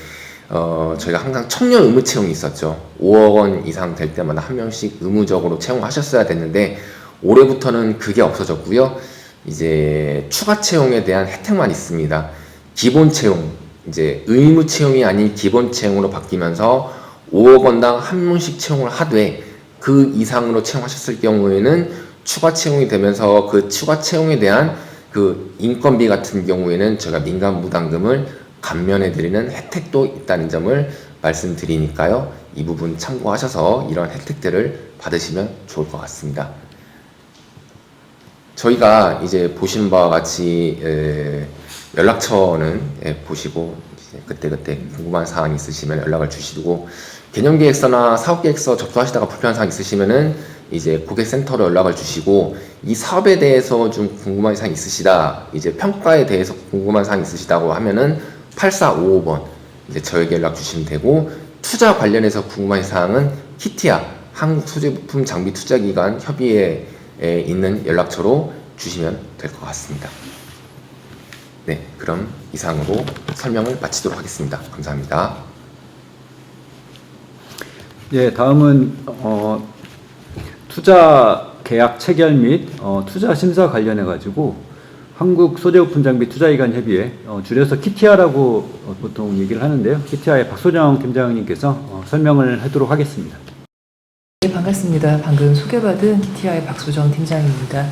저희가 항상 청년 의무 채용이 있었죠. 5억 원 이상 될 때마다 한 명씩 의무적으로 채용하셨어야 됐는데 올해부터는 그게 없어졌고요. 이제 추가 채용에 대한 혜택만 있습니다. 기본 채용, 이제 의무 채용이 아닌 기본 채용으로 바뀌면서 5억 원당 한 명씩 채용을 하되 그 이상으로 채용하셨을 경우에는 추가 채용이 되면서 그 추가 채용에 대한 그 인건비 같은 경우에는 저희가 민간 부담금을 감면해 드리는 혜택도 있다는 점을 말씀드리니까요. 이 부분 참고하셔서 이런 혜택들을 받으시면 좋을 것 같습니다. 저희가 이제 보신 바와 같이 연락처는 보시고 그때그때 궁금한 사항이 있으시면 연락을 주시고 개념계획서나 사업계획서 접수하시다가 불편한 사항 있으시면은 이제 고객센터로 연락을 주시고 이 사업에 대해서 좀 궁금한 사항이 있으시다, 이제 평가에 대해서 궁금한 사항이 있으시다고 하면은 8455번 이제 저에게 연락 주시면 되고 투자 관련해서 궁금한 사항은 키티아 한국소재부품 장비 투자기관 협의회에 있는 연락처로 주시면 될 것 같습니다. 네, 그럼 이상으로 설명을 마치도록 하겠습니다. 감사합니다. 예, 다음은 투자 계약 체결 및 투자 심사 관련해 가지고 한국 소재부품 장비 투자기관 협의회 줄여서 키티아라고 보통 얘기를 하는데요. 키티아의 박소정 팀장님께서 설명을 하도록 하겠습니다. 네, 반갑습니다. 방금 소개받은 키티아의 박소정 팀장입니다.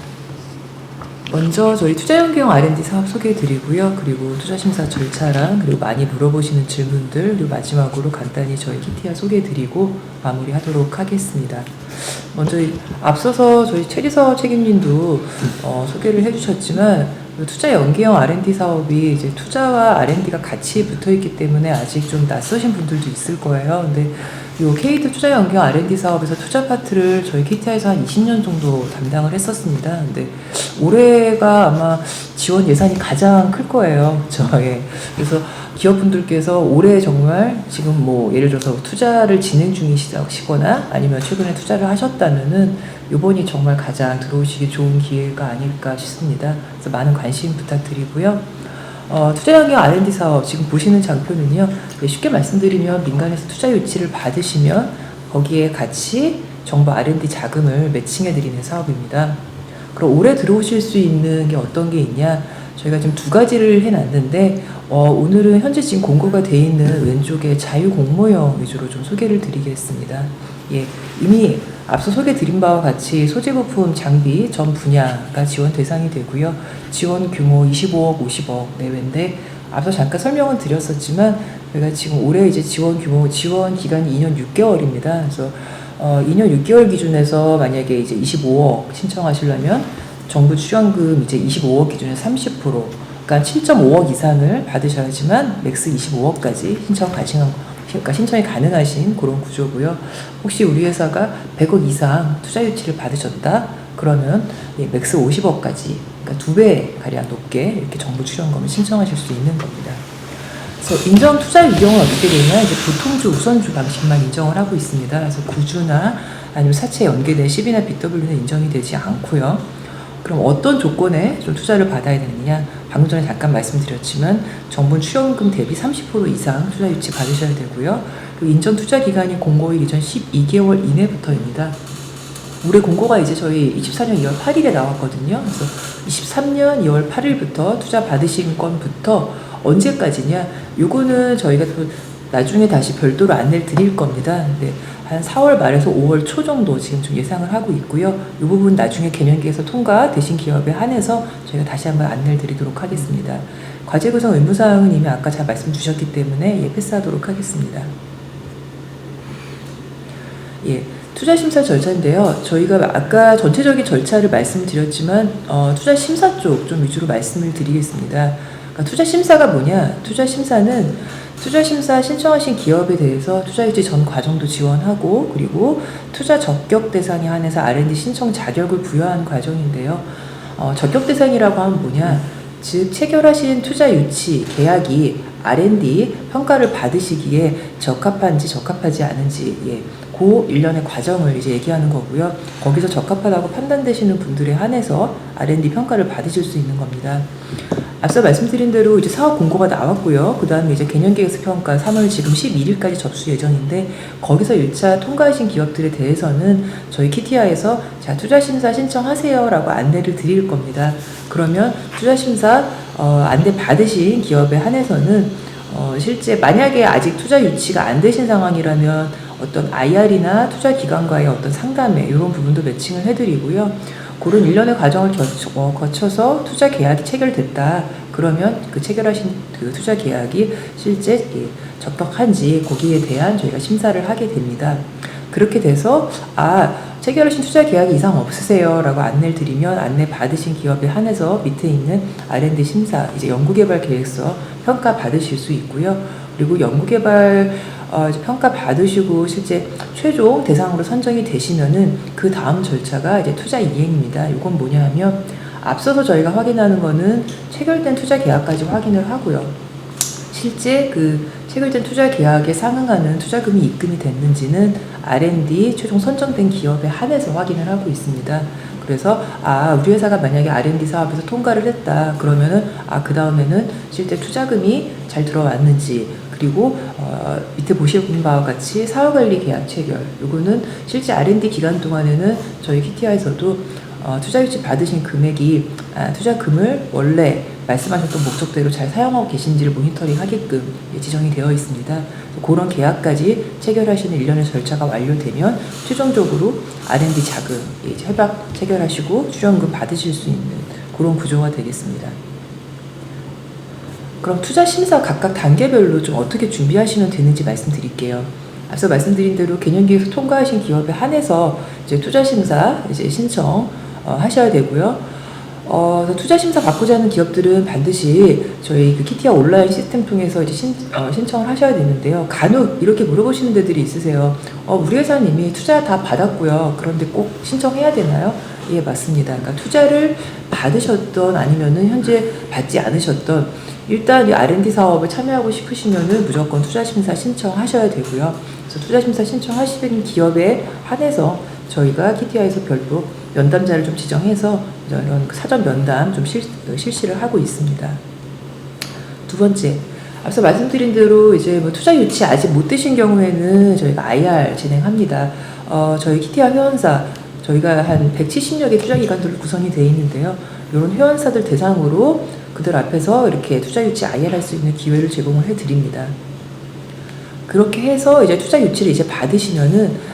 먼저 저희 투자연계형 R&D 사업 소개해드리고요. 그리고 투자심사 절차랑 그리고 많이 물어보시는 질문들, 그리고 마지막으로 간단히 저희 키티아 소개해드리고 마무리하도록 하겠습니다. 먼저 앞서서 저희 최리서 책임님도 소개를 해주셨지만 투자연계형 R&D 사업이 이제 투자와 R&D가 같이 붙어있기 때문에 아직 좀 낯서신 분들도 있을 거예요. 근데 요 K2 투자연계형 R&D 사업에서 투자 파트를 저희 KTI에서 한 20년 정도 담당을 했었습니다. 근데 올해가 아마 지원 예산이 가장 클 거예요. 예. 그래서 기업분들께서 올해 정말 지금 뭐 예를 들어서 투자를 진행 중이시거나 아니면 최근에 투자를 하셨다면은 요번이 정말 가장 들어오시기 좋은 기회가 아닐까 싶습니다. 그래서 많은 관심 부탁드리고요. 투자연계형 R&D 사업 지금 보시는 장표는요. 쉽게 말씀드리면 민간에서 투자 유치를 받으시면 거기에 같이 정부 R&D 자금을 매칭해드리는 사업입니다. 그럼 올해 들어오실 수 있는 게 어떤 게 있냐? 저희가 지금 두 가지를 해놨는데 오늘은 현재 지금 공고가 돼 있는 왼쪽에 자유공모형 위주로 좀 소개를 드리겠습니다. 예, 이미 앞서 소개드린 바와 같이 소재부품 장비 전 분야가 지원 대상이 되고요. 지원 규모 25억, 50억 내외인데 앞서 잠깐 설명은 드렸었지만 저희가 지금 올해 이제 지원 기간이 2년 6개월입니다. 그래서 2년 6개월 기준에서 만약에 이제 25억 신청하시려면 정부 출연금 이제 25억 기준에 30%, 그러니까 7.5억 이상을 받으셔야지만 맥스 25억까지 그러니까 신청이 가능하신 그런 구조고요. 혹시 우리 회사가 100억 이상 투자 유치를 받으셨다 그러면 맥스 50억까지, 그러니까 2배 가량 높게 이렇게 정부 출연금을 신청하실 수 있는 겁니다. 그래서 인정 투자 유형은 어떻게 되냐, 이제 보통주, 우선주 방식만 인정을 하고 있습니다. 그래서 구주나 아니면 사채에 연계된 CB나 BW는 인정이 되지 않고요. 그럼 어떤 조건에 좀 투자를 받아야 되느냐? 방금 전에 잠깐 말씀드렸지만 정부 출연금 대비 30% 이상 투자 유치 받으셔야 되고요. 그리고 인정 투자 기간이 공고일 이전 12개월 이내부터입니다. 올해 공고가 이제 저희 24년 2월 8일에 나왔거든요. 그래서 23년 2월 8일부터 투자 받으신 건부터 언제까지냐? 요거는 저희가 또 나중에 다시 별도로 안내를 드릴 겁니다. 근데 한 4월 말에서 5월 초 정도 지금 좀 예상을 하고 있고요. 이 부분 나중에 개년기에서 통과되신 기업에 한해서 저희가 다시 한번 안내를 드리도록 하겠습니다. 과제 구성 의무사항은 이미 아까 잘 말씀 주셨기 때문에 패스하도록 하겠습니다. 투자 심사 절차인데요. 저희가 아까 전체적인 절차를 말씀드렸지만 투자 심사 쪽 좀 위주로 말씀을 드리겠습니다. 그러니까 투자 심사가 뭐냐? 투자 심사는 투자 심사 신청하신 기업에 대해서 투자 유치 전 과정도 지원하고 그리고 투자 적격 대상에 한해서 R&D 신청 자격을 부여한 과정인데요. 적격 대상이라고 하면 뭐냐? 즉 체결하신 투자 유치 계약이 R&D 평가를 받으시기에 적합한지 적합하지 않은지 그 일련의 과정을 이제 얘기하는 거고요. 거기서 적합하다고 판단되시는 분들에 한해서 R&D 평가를 받으실 수 있는 겁니다. 앞서 말씀드린 대로 이제 사업 공고가 나왔고요. 그 다음에 이제 개년계획서 평가 3월 지금 12일까지 접수 예정인데 거기서 1차 통과하신 기업들에 대해서는 저희 KTI에서 자 투자심사 신청하세요라고 안내를 드릴 겁니다. 그러면 투자심사 안내 받으신 기업에 한해서는 실제 만약에 아직 투자 유치가 안 되신 상황이라면 어떤 IR이나 투자 기관과의 어떤 상담회 이런 부분도 매칭을 해드리고요. 그런 일련의 과정을 거쳐서 투자 계약이 체결됐다. 그러면 그 체결하신 그 투자 계약이 실제 적격한지 거기에 대한 저희가 심사를 하게 됩니다. 그렇게 돼서 체결하신 투자 계약이 이상 없으세요 라고 안내를 드리면 안내 받으신 기업에 한해서 밑에 있는 R&D 심사, 이제 연구개발 계획서 평가 받으실 수 있고요. 그리고 연구개발 평가 받으시고 실제 최종 대상으로 선정이 되시면은 그 다음 절차가 이제 투자 이행입니다. 이건 뭐냐 하면 앞서서 저희가 확인하는 거는 체결된 투자 계약까지 확인을 하고요. 실제 그 체결된 투자 계약에 상응하는 투자금이 입금이 됐는지는 R&D 최종 선정된 기업에 한해서 확인을 하고 있습니다. 그래서 우리 회사가 만약에 R&D 사업에서 통과를 했다 그러면은 그 다음에는 실제 투자금이 잘 들어왔는지 그리고 밑에 보시는 바와 같이 사후관리 계약 체결 요거는 실제 R&D 기간 동안에는 저희 KTI에서도 투자 유치 받으신 금액이 투자금을 원래 말씀하셨던 목적대로 잘 사용하고 계신지를 모니터링 하게끔 지정이 되어 있습니다. 그런 계약까지 체결하시는 일련의 절차가 완료되면 최종적으로 R&D 자금 협약 체결하시고 출연금 받으실 수 있는 그런 구조가 되겠습니다. 그럼 투자 심사 각각 단계별로 좀 어떻게 준비하시면 되는지 말씀드릴게요. 앞서 말씀드린 대로 개년기획서 통과하신 기업에 한해서 이제 투자 심사 신청 하셔야 되고요. 투자 심사 받고자 하는 기업들은 반드시 저희 그 KTI 온라인 시스템 통해서 이제 신청을 하셔야 되는데요. 간혹 이렇게 물어보시는 데들이 있으세요. 우리 회사는 이미 투자 다 받았고요. 그런데 꼭 신청해야 되나요? 예, 맞습니다. 그러니까 투자를 받으셨던 아니면은 현재 받지 않으셨던 일단 이 R&D 사업에 참여하고 싶으시면은 무조건 투자심사 신청하셔야 되고요. 그래서 투자심사 신청하시는 기업에 한해서 저희가 KTI에서 별도 면담자를 좀 지정해서 이런 사전 면담 좀 실시를 하고 있습니다. 두 번째, 앞서 말씀드린 대로 이제 투자 유치 아직 못 되신 경우에는 저희가 IR 진행합니다. 저희 KTI 회원사 저희가 한 170여 개 투자 기관들로 구성이 되어 있는데요. 이런 회원사들 대상으로 그들 앞에서 이렇게 투자 유치 IR 할 수 있는 기회를 제공을 해드립니다. 그렇게 해서 이제 투자 유치를 이제 받으시면은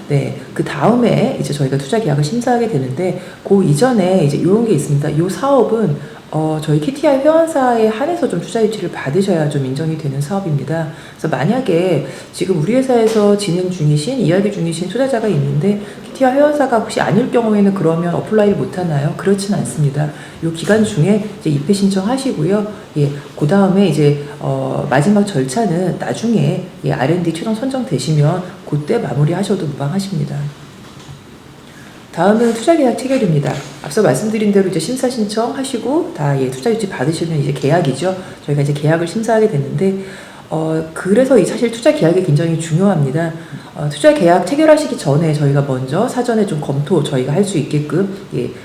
그 다음에 이제 저희가 투자 계약을 심사하게 되는데 그 이전에 이제 이런 게 있습니다. 이 사업은 저희 KTI 회원사에 한해서 좀 투자 유치를 받으셔야 좀 인정이 되는 사업입니다. 그래서 만약에 지금 우리 회사에서 진행 중이신 이야기 중이신 투자자가 있는데 KTI 회원사가 혹시 아닐 경우에는 그러면 어플라이를 못 하나요? 그렇지는 않습니다. 이 기간 중에 이제 입회 신청하시고요. 그 다음에 이제 마지막 절차는 나중에 R&D 최종 선정되시면 그때 마무리하셔도 무방하십니다. 다음은 투자계약 체결입니다. 앞서 말씀드린 대로 이제 심사 신청하시고 다 투자 유치 받으시면 이제 계약이죠. 저희가 이제 계약을 심사하게 됐는데 그래서 사실 투자 계약이 굉장히 중요합니다. 투자 계약 체결하시기 전에 저희가 먼저 사전에 좀 검토 저희가 할 수 있게끔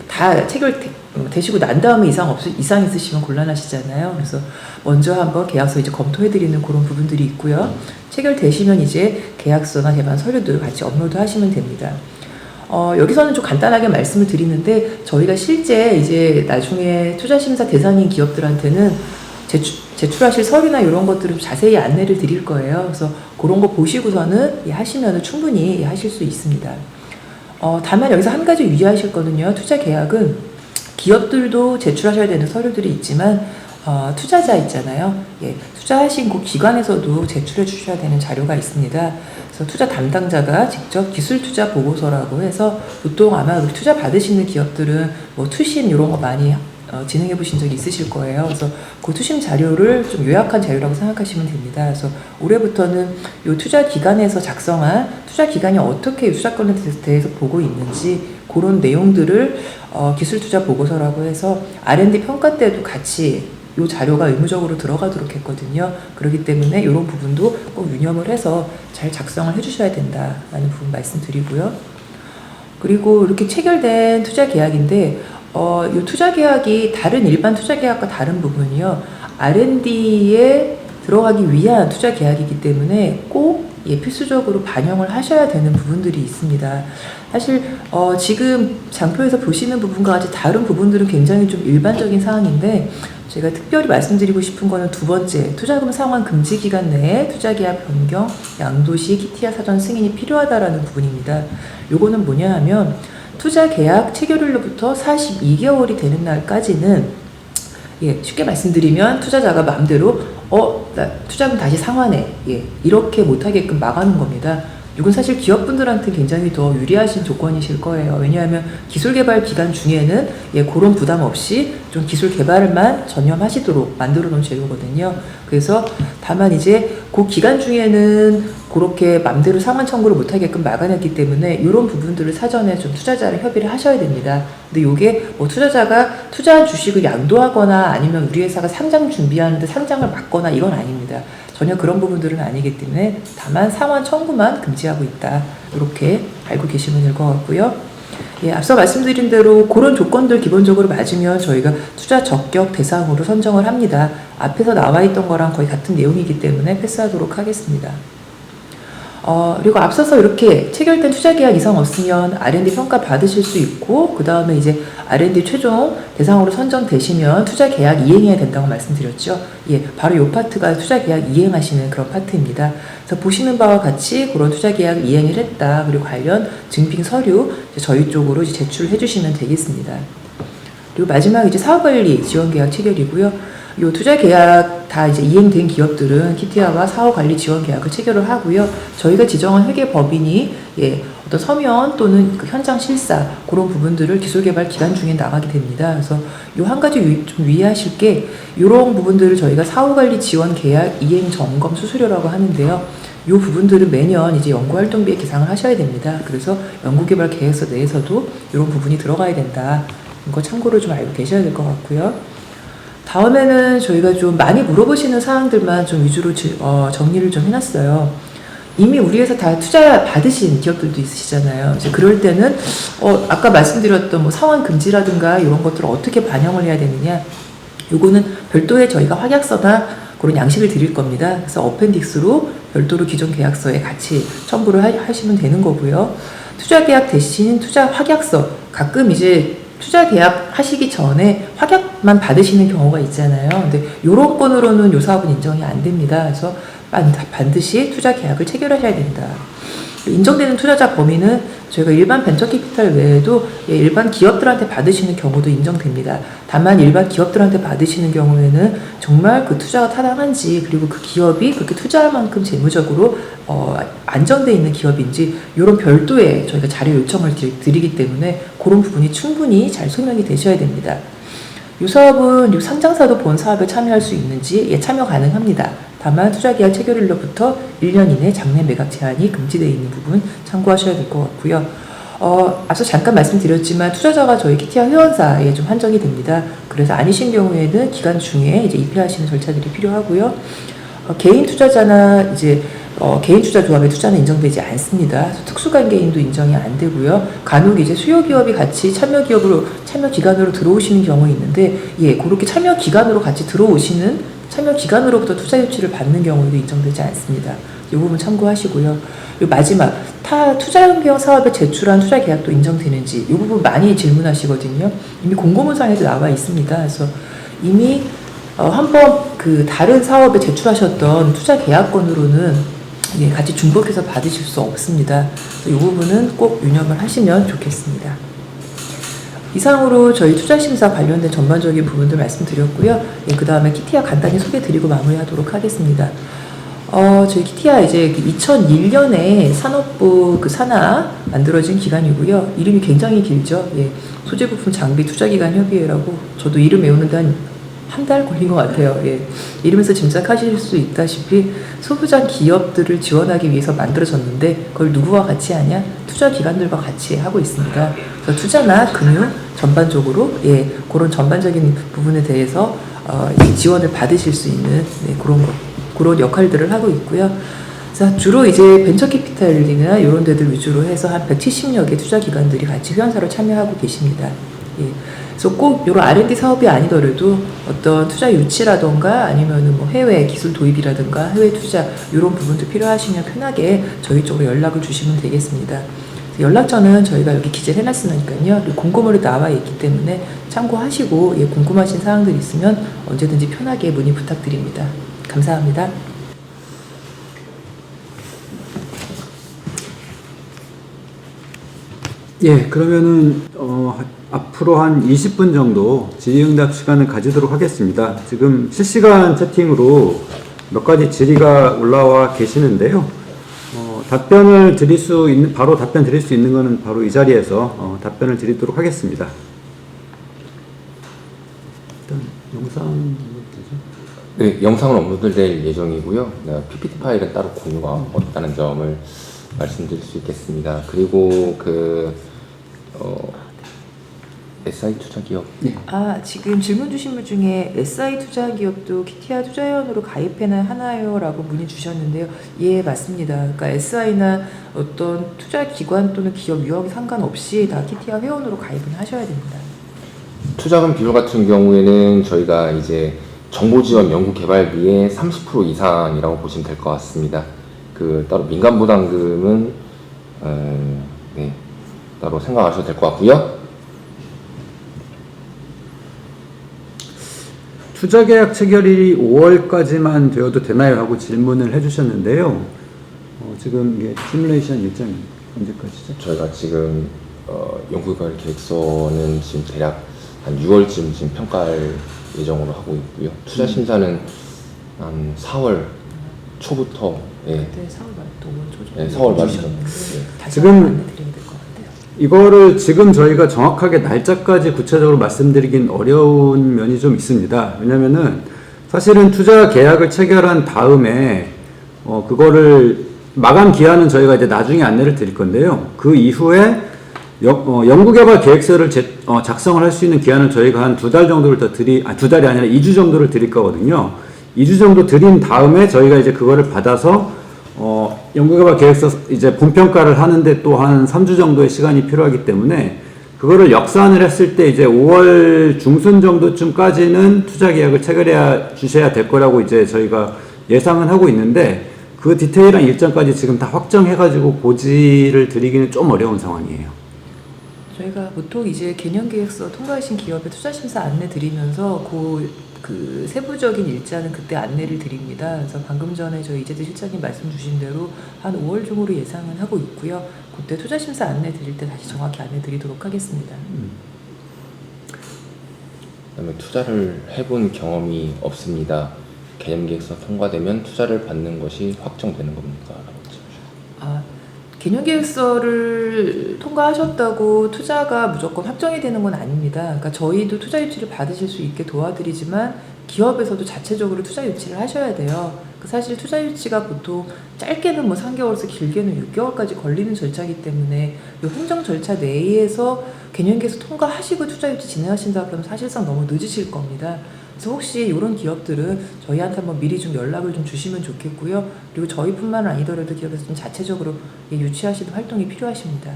다 체결되시고 난 다음에 이상 있으시면 곤란하시잖아요. 그래서 먼저 한번 계약서 이제 검토해드리는 그런 부분들이 있고요. 체결되시면 이제 계약서나 개반 서류들 같이 업로드 하시면 됩니다. 여기서는 좀 간단하게 말씀을 드리는데 저희가 실제 이제 나중에 투자심사 대상인 기업들한테는 제출하실 서류나 이런 것들을 자세히 안내를 드릴 거예요. 그래서 그런 거 보시고서는 하시면 충분히 하실 수 있습니다. 다만 여기서 한 가지 유의하실 거는요. 투자 계약은 기업들도 제출하셔야 되는 서류들이 있지만 투자자 있잖아요. 투자하신 그 기관에서도 제출해 주셔야 되는 자료가 있습니다. 그래서 투자 담당자가 직접 기술 투자 보고서라고 해서 보통 아마 우리 투자 받으시는 기업들은 뭐 투심 이런 거 많이 진행해 보신 적이 있으실 거예요. 그래서 그 투심 자료를 좀 요약한 자료라고 생각하시면 됩니다. 그래서 올해부터는 이 투자 기관에서 작성한 투자 기관이 어떻게 투자권에 대해서 보고 있는지 그런 내용들을 기술 투자 보고서라고 해서 R&D 평가 때도 같이 이 자료가 의무적으로 들어가도록 했거든요. 그렇기 때문에 이런 부분도 꼭 유념을 해서 잘 작성을 해주셔야 된다라는 부분 말씀드리고요. 그리고 이렇게 체결된 투자 계약인데 이 투자 계약이 다른 일반 투자 계약과 다른 부분이요. R&D에 들어가기 위한 투자 계약이기 때문에 꼭 필수적으로 반영을 하셔야 되는 부분들이 있습니다. 사실 지금 장표에서 보시는 부분과 같이 다른 부분들은 굉장히 좀 일반적인 사항인데 제가 특별히 말씀드리고 싶은 거는 두 번째, 투자금 상환 금지 기간 내에 투자계약 변경, 양도시, 키티아 사전 승인이 필요하다라는 부분입니다. 요거는 뭐냐 하면 투자계약 체결일로부터 42개월이 되는 날까지는 쉽게 말씀드리면 투자자가 마음대로 나 투자금 다시 상환해 이렇게 못하게끔 막아놓은 겁니다. 이건 사실 기업분들한테 굉장히 더 유리하신 조건이실 거예요. 왜냐하면 기술 개발 기간 중에는 그런 부담 없이 좀 기술 개발만 전념하시도록 만들어 놓은 제도거든요. 그래서 다만 이제 그 기간 중에는 그렇게 맘대로 상환 청구를 못하게끔 막아냈기 때문에 이런 부분들을 사전에 좀 투자자랑 협의를 하셔야 됩니다. 근데 이게 뭐 투자자가 투자한 주식을 양도하거나 아니면 우리 회사가 상장 준비하는데 상장을 막거나 이건 아닙니다. 전혀 그런 부분들은 아니기 때문에 다만 상환 청구만 금지하고 있다. 이렇게 알고 계시면 될 것 같고요. 앞서 말씀드린 대로 그런 조건들 기본적으로 맞으면 저희가 투자 적격 대상으로 선정을 합니다. 앞에서 나와 있던 거랑 거의 같은 내용이기 때문에 패스하도록 하겠습니다. 그리고 앞서서 이렇게 체결된 투자 계약 이상 없으면 R&D 평가 받으실 수 있고 그 다음에 이제 R&D 최종 대상으로 선정되시면 투자 계약 이행해야 된다고 말씀드렸죠. 바로 이 파트가 투자 계약 이행하시는 그런 파트입니다. 그래서 보시는 바와 같이 그런 투자 계약 이행을 했다. 그리고 관련 증빙 서류 저희 쪽으로 이제 제출해 주시면 되겠습니다. 그리고 마지막 이제 사업관리 지원 계약 체결이고요. 이 투자 계약 다 이제 이행된 기업들은 키티아와 사업관리 지원 계약을 체결을 하고요. 저희가 지정한 회계 법인이 어떤 서면 또는 그 현장 실사 그런 부분들을 기술개발 기간 중에 나가게 됩니다. 그래서 요 한 가지 좀 유의하실 게 이런 부분들을 저희가 사업관리 지원 계약 이행 점검 수수료라고 하는데요. 이 부분들은 매년 이제 연구활동비에 계상을 하셔야 됩니다. 그래서 연구개발 계획서 내에서도 이런 부분이 들어가야 된다. 이거 참고를 좀 알고 계셔야 될 것 같고요. 다음에는 저희가 좀 많이 물어보시는 사항들만 좀 위주로 정리를 좀 해놨어요. 이미 우리 회사 다 투자 받으신 기업들도 있으시잖아요. 이제 그럴 때는 아까 말씀드렸던 뭐 상환 금지라든가 이런 것들을 어떻게 반영을 해야 되느냐. 요거는 별도의 저희가 확약서나 그런 양식을 드릴 겁니다. 그래서 어펜딕스로 별도로 기존 계약서에 같이 첨부를 하시면 되는 거고요. 투자 계약 대신 투자 확약서 가끔 이제 투자 계약 하시기 전에 확약만 받으시는 경우가 있잖아요. 근데 요런 건으로는 요 사업은 인정이 안 됩니다. 그래서 반드시 투자 계약을 체결하셔야 된다. 인정되는 투자자 범위는 저희가 일반 벤처캐피탈 외에도 일반 기업들한테 받으시는 경우도 인정됩니다. 다만 일반 기업들한테 받으시는 경우에는 정말 그 투자가 타당한지 그리고 그 기업이 그렇게 투자할 만큼 재무적으로 안정되어 있는 기업인지 이런 별도의 저희가 자료 요청을 드리기 때문에 그런 부분이 충분히 잘 소명이 되셔야 됩니다. 이 사업은 이 상장사도 본 사업에 참여할 수 있는지 참여 가능합니다. 다만 투자계약 체결일로부터 1년 이내 장내 매각 제한이 금지되어 있는 부분 참고하셔야 될 것 같고요. 앞서 잠깐 말씀드렸지만 투자자가 저희 키티아 회원사에 좀 한정이 됩니다. 그래서 아니신 경우에는 기간 중에 이제 입회하시는 절차들이 필요하고요. 개인 투자자나 이제 개인 투자 조합의 투자는 인정되지 않습니다. 특수관계인도 인정이 안 되고요. 간혹 이제 수요 기업이 같이 참여 기관으로 들어오시는 경우 있는데 그렇게 참여 기관으로 같이 들어오시는 참여 기관으로부터 투자 유치를 받는 경우에도 인정되지 않습니다. 이 부분 참고하시고요. 그리고 마지막, 타 투자 환경 사업에 제출한 투자 계약도 인정되는지 이 부분 많이 질문하시거든요. 이미 공고문상에도 나와 있습니다. 그래서 이미 한번 그 다른 사업에 제출하셨던 투자 계약건으로는 같이 중복해서 받으실 수 없습니다. 이 부분은 꼭 유념을 하시면 좋겠습니다. 이상으로 저희 투자심사 관련된 전반적인 부분들 말씀드렸고요. 그 다음에 키티아 간단히 소개드리고 마무리하도록 하겠습니다. 저희 키티아 이제 2001년에 산업부 그 산하 만들어진 기관이고요. 이름이 굉장히 길죠. 소재부품 장비 투자기관 협의회라고 저도 이름 외우는데 한 달 걸린 것 같아요. 이름에서 짐작하실 수 있다시피 소부장 기업들을 지원하기 위해서 만들어졌는데 그걸 누구와 같이 하냐? 투자기관들과 같이 하고 있습니다. 그래서 투자나 금융 전반적으로 그런 전반적인 부분에 대해서 지원을 받으실 수 있는 그런 역할들을 하고 있고요. 그래서 주로 이제 벤처캐피탈이나 이런 데들 위주로 해서 한 170여 개 투자기관들이 같이 회원사로 참여하고 계십니다. 그래서 꼭 이런 R&D 사업이 아니더라도 어떤 투자 유치라던가 아니면은 뭐 해외 기술 도입이라든가 해외 투자 이런 부분도 필요하시면 편하게 저희 쪽으로 연락을 주시면 되겠습니다. 연락처는 저희가 여기 기재를 해놨으니까요. 공고문에 나와 있기 때문에 참고하시고 궁금하신 사항들 있으면 언제든지 편하게 문의 부탁드립니다. 감사합니다. 그러면은 앞으로 한 20분 정도 질의응답 시간을 가지도록 하겠습니다. 지금 실시간 채팅으로 몇 가지 질의가 올라와 계시는데요. 답변을 드릴 수 있는, 바로 답변 드릴 수 있는 거는 바로 이 자리에서 답변을 드리도록 하겠습니다. 일단 영상 네, 영상은 업로드될 예정이고요. PPT 파일은 따로 공유가 없다는 점을 말씀드릴 수 있겠습니다. 그리고 SI 투자기업. 지금 질문 주신 분 중에 SI 투자기업도 키티아 투자회원으로 가입해나 하나요? 라고 문의 주셨는데요. 맞습니다. 그러니까 SI나 어떤 투자기관 또는 기업 유형에 상관없이 다 키티아 회원으로 가입은 하셔야 됩니다. 투자금 비율 같은 경우에는 저희가 이제 정보지원 연구개발비의 30% 이상이라고 보시면 될 것 같습니다. 따로 민간부담금은 따로 생각하셔도 될 것 같고요. 투자계약 체결일이 5월까지만 되어도 되나요? 하고 질문을 해주셨는데요. 지금 이게 시뮬레이션 일정이 언제까지죠? 저희가 지금 연구개발 계획서는 지금 대략 한 6월쯤 지금 평가할 예정으로 하고 있고요. 투자 심사는 한 4월 초부터 그때 4월 말부터 5월 초 4월 말부터 지금 이거를 지금 저희가 정확하게 날짜까지 구체적으로 말씀드리긴 어려운 면이 좀 있습니다. 왜냐면은 사실은 투자 계약을 체결한 다음에 그거를 마감 기한은 저희가 이제 나중에 안내를 드릴 건데요. 그 이후에 연구개발 계획서를 작성을 할 수 있는 기한을 저희가 한 2달 정도를 더 2달이 아니라 2주 정도를 드릴 거거든요. 2주 정도 드린 다음에 저희가 이제 그거를 받아서 연구개발 계획서 이제 본평가를 하는데 또 한 3주 정도의 시간이 필요하기 때문에 그거를 역산을 했을 때 이제 5월 중순 정도쯤까지는 투자 계약을 체결해 주셔야 될 거라고 이제 저희가 예상은 하고 있는데 그 디테일한 일정까지 지금 다 확정해가지고 고지를 드리기는 좀 어려운 상황이에요. 저희가 보통 이제 개념계획서 통과하신 기업에 투자심사 안내 드리면서 그 세부적인 일자는 그때 안내를 드립니다. 그래서 방금 전에 저희 이재재 실장님 말씀 주신 대로 한 5월 중으로 예상은 하고 있고요. 그때 투자심사 안내 드릴 때 다시 정확히 안내 드리도록 하겠습니다. 그다음에 투자를 해본 경험이 없습니다. 개념계획서 통과되면 투자를 받는 것이 확정되는 겁니까? 개념계획서를 통과하셨다고 투자가 무조건 확정이 되는 건 아닙니다. 그러니까 저희도 투자 유치를 받으실 수 있게 도와드리지만 기업에서도 자체적으로 투자 유치를 하셔야 돼요. 사실 투자 유치가 보통 짧게는 뭐 3개월에서 길게는 6개월까지 걸리는 절차이기 때문에 이 행정 절차 내에서 개념계획서 통과하시고 투자 유치 진행하신다 그러면 사실상 너무 늦으실 겁니다. 그래서 혹시 이런 기업들은 저희한테 한번 미리 좀 연락을 좀 주시면 좋겠고요. 그리고 저희뿐만 아니더라도 기업에서 좀 자체적으로 유치하시는 활동이 필요하십니다.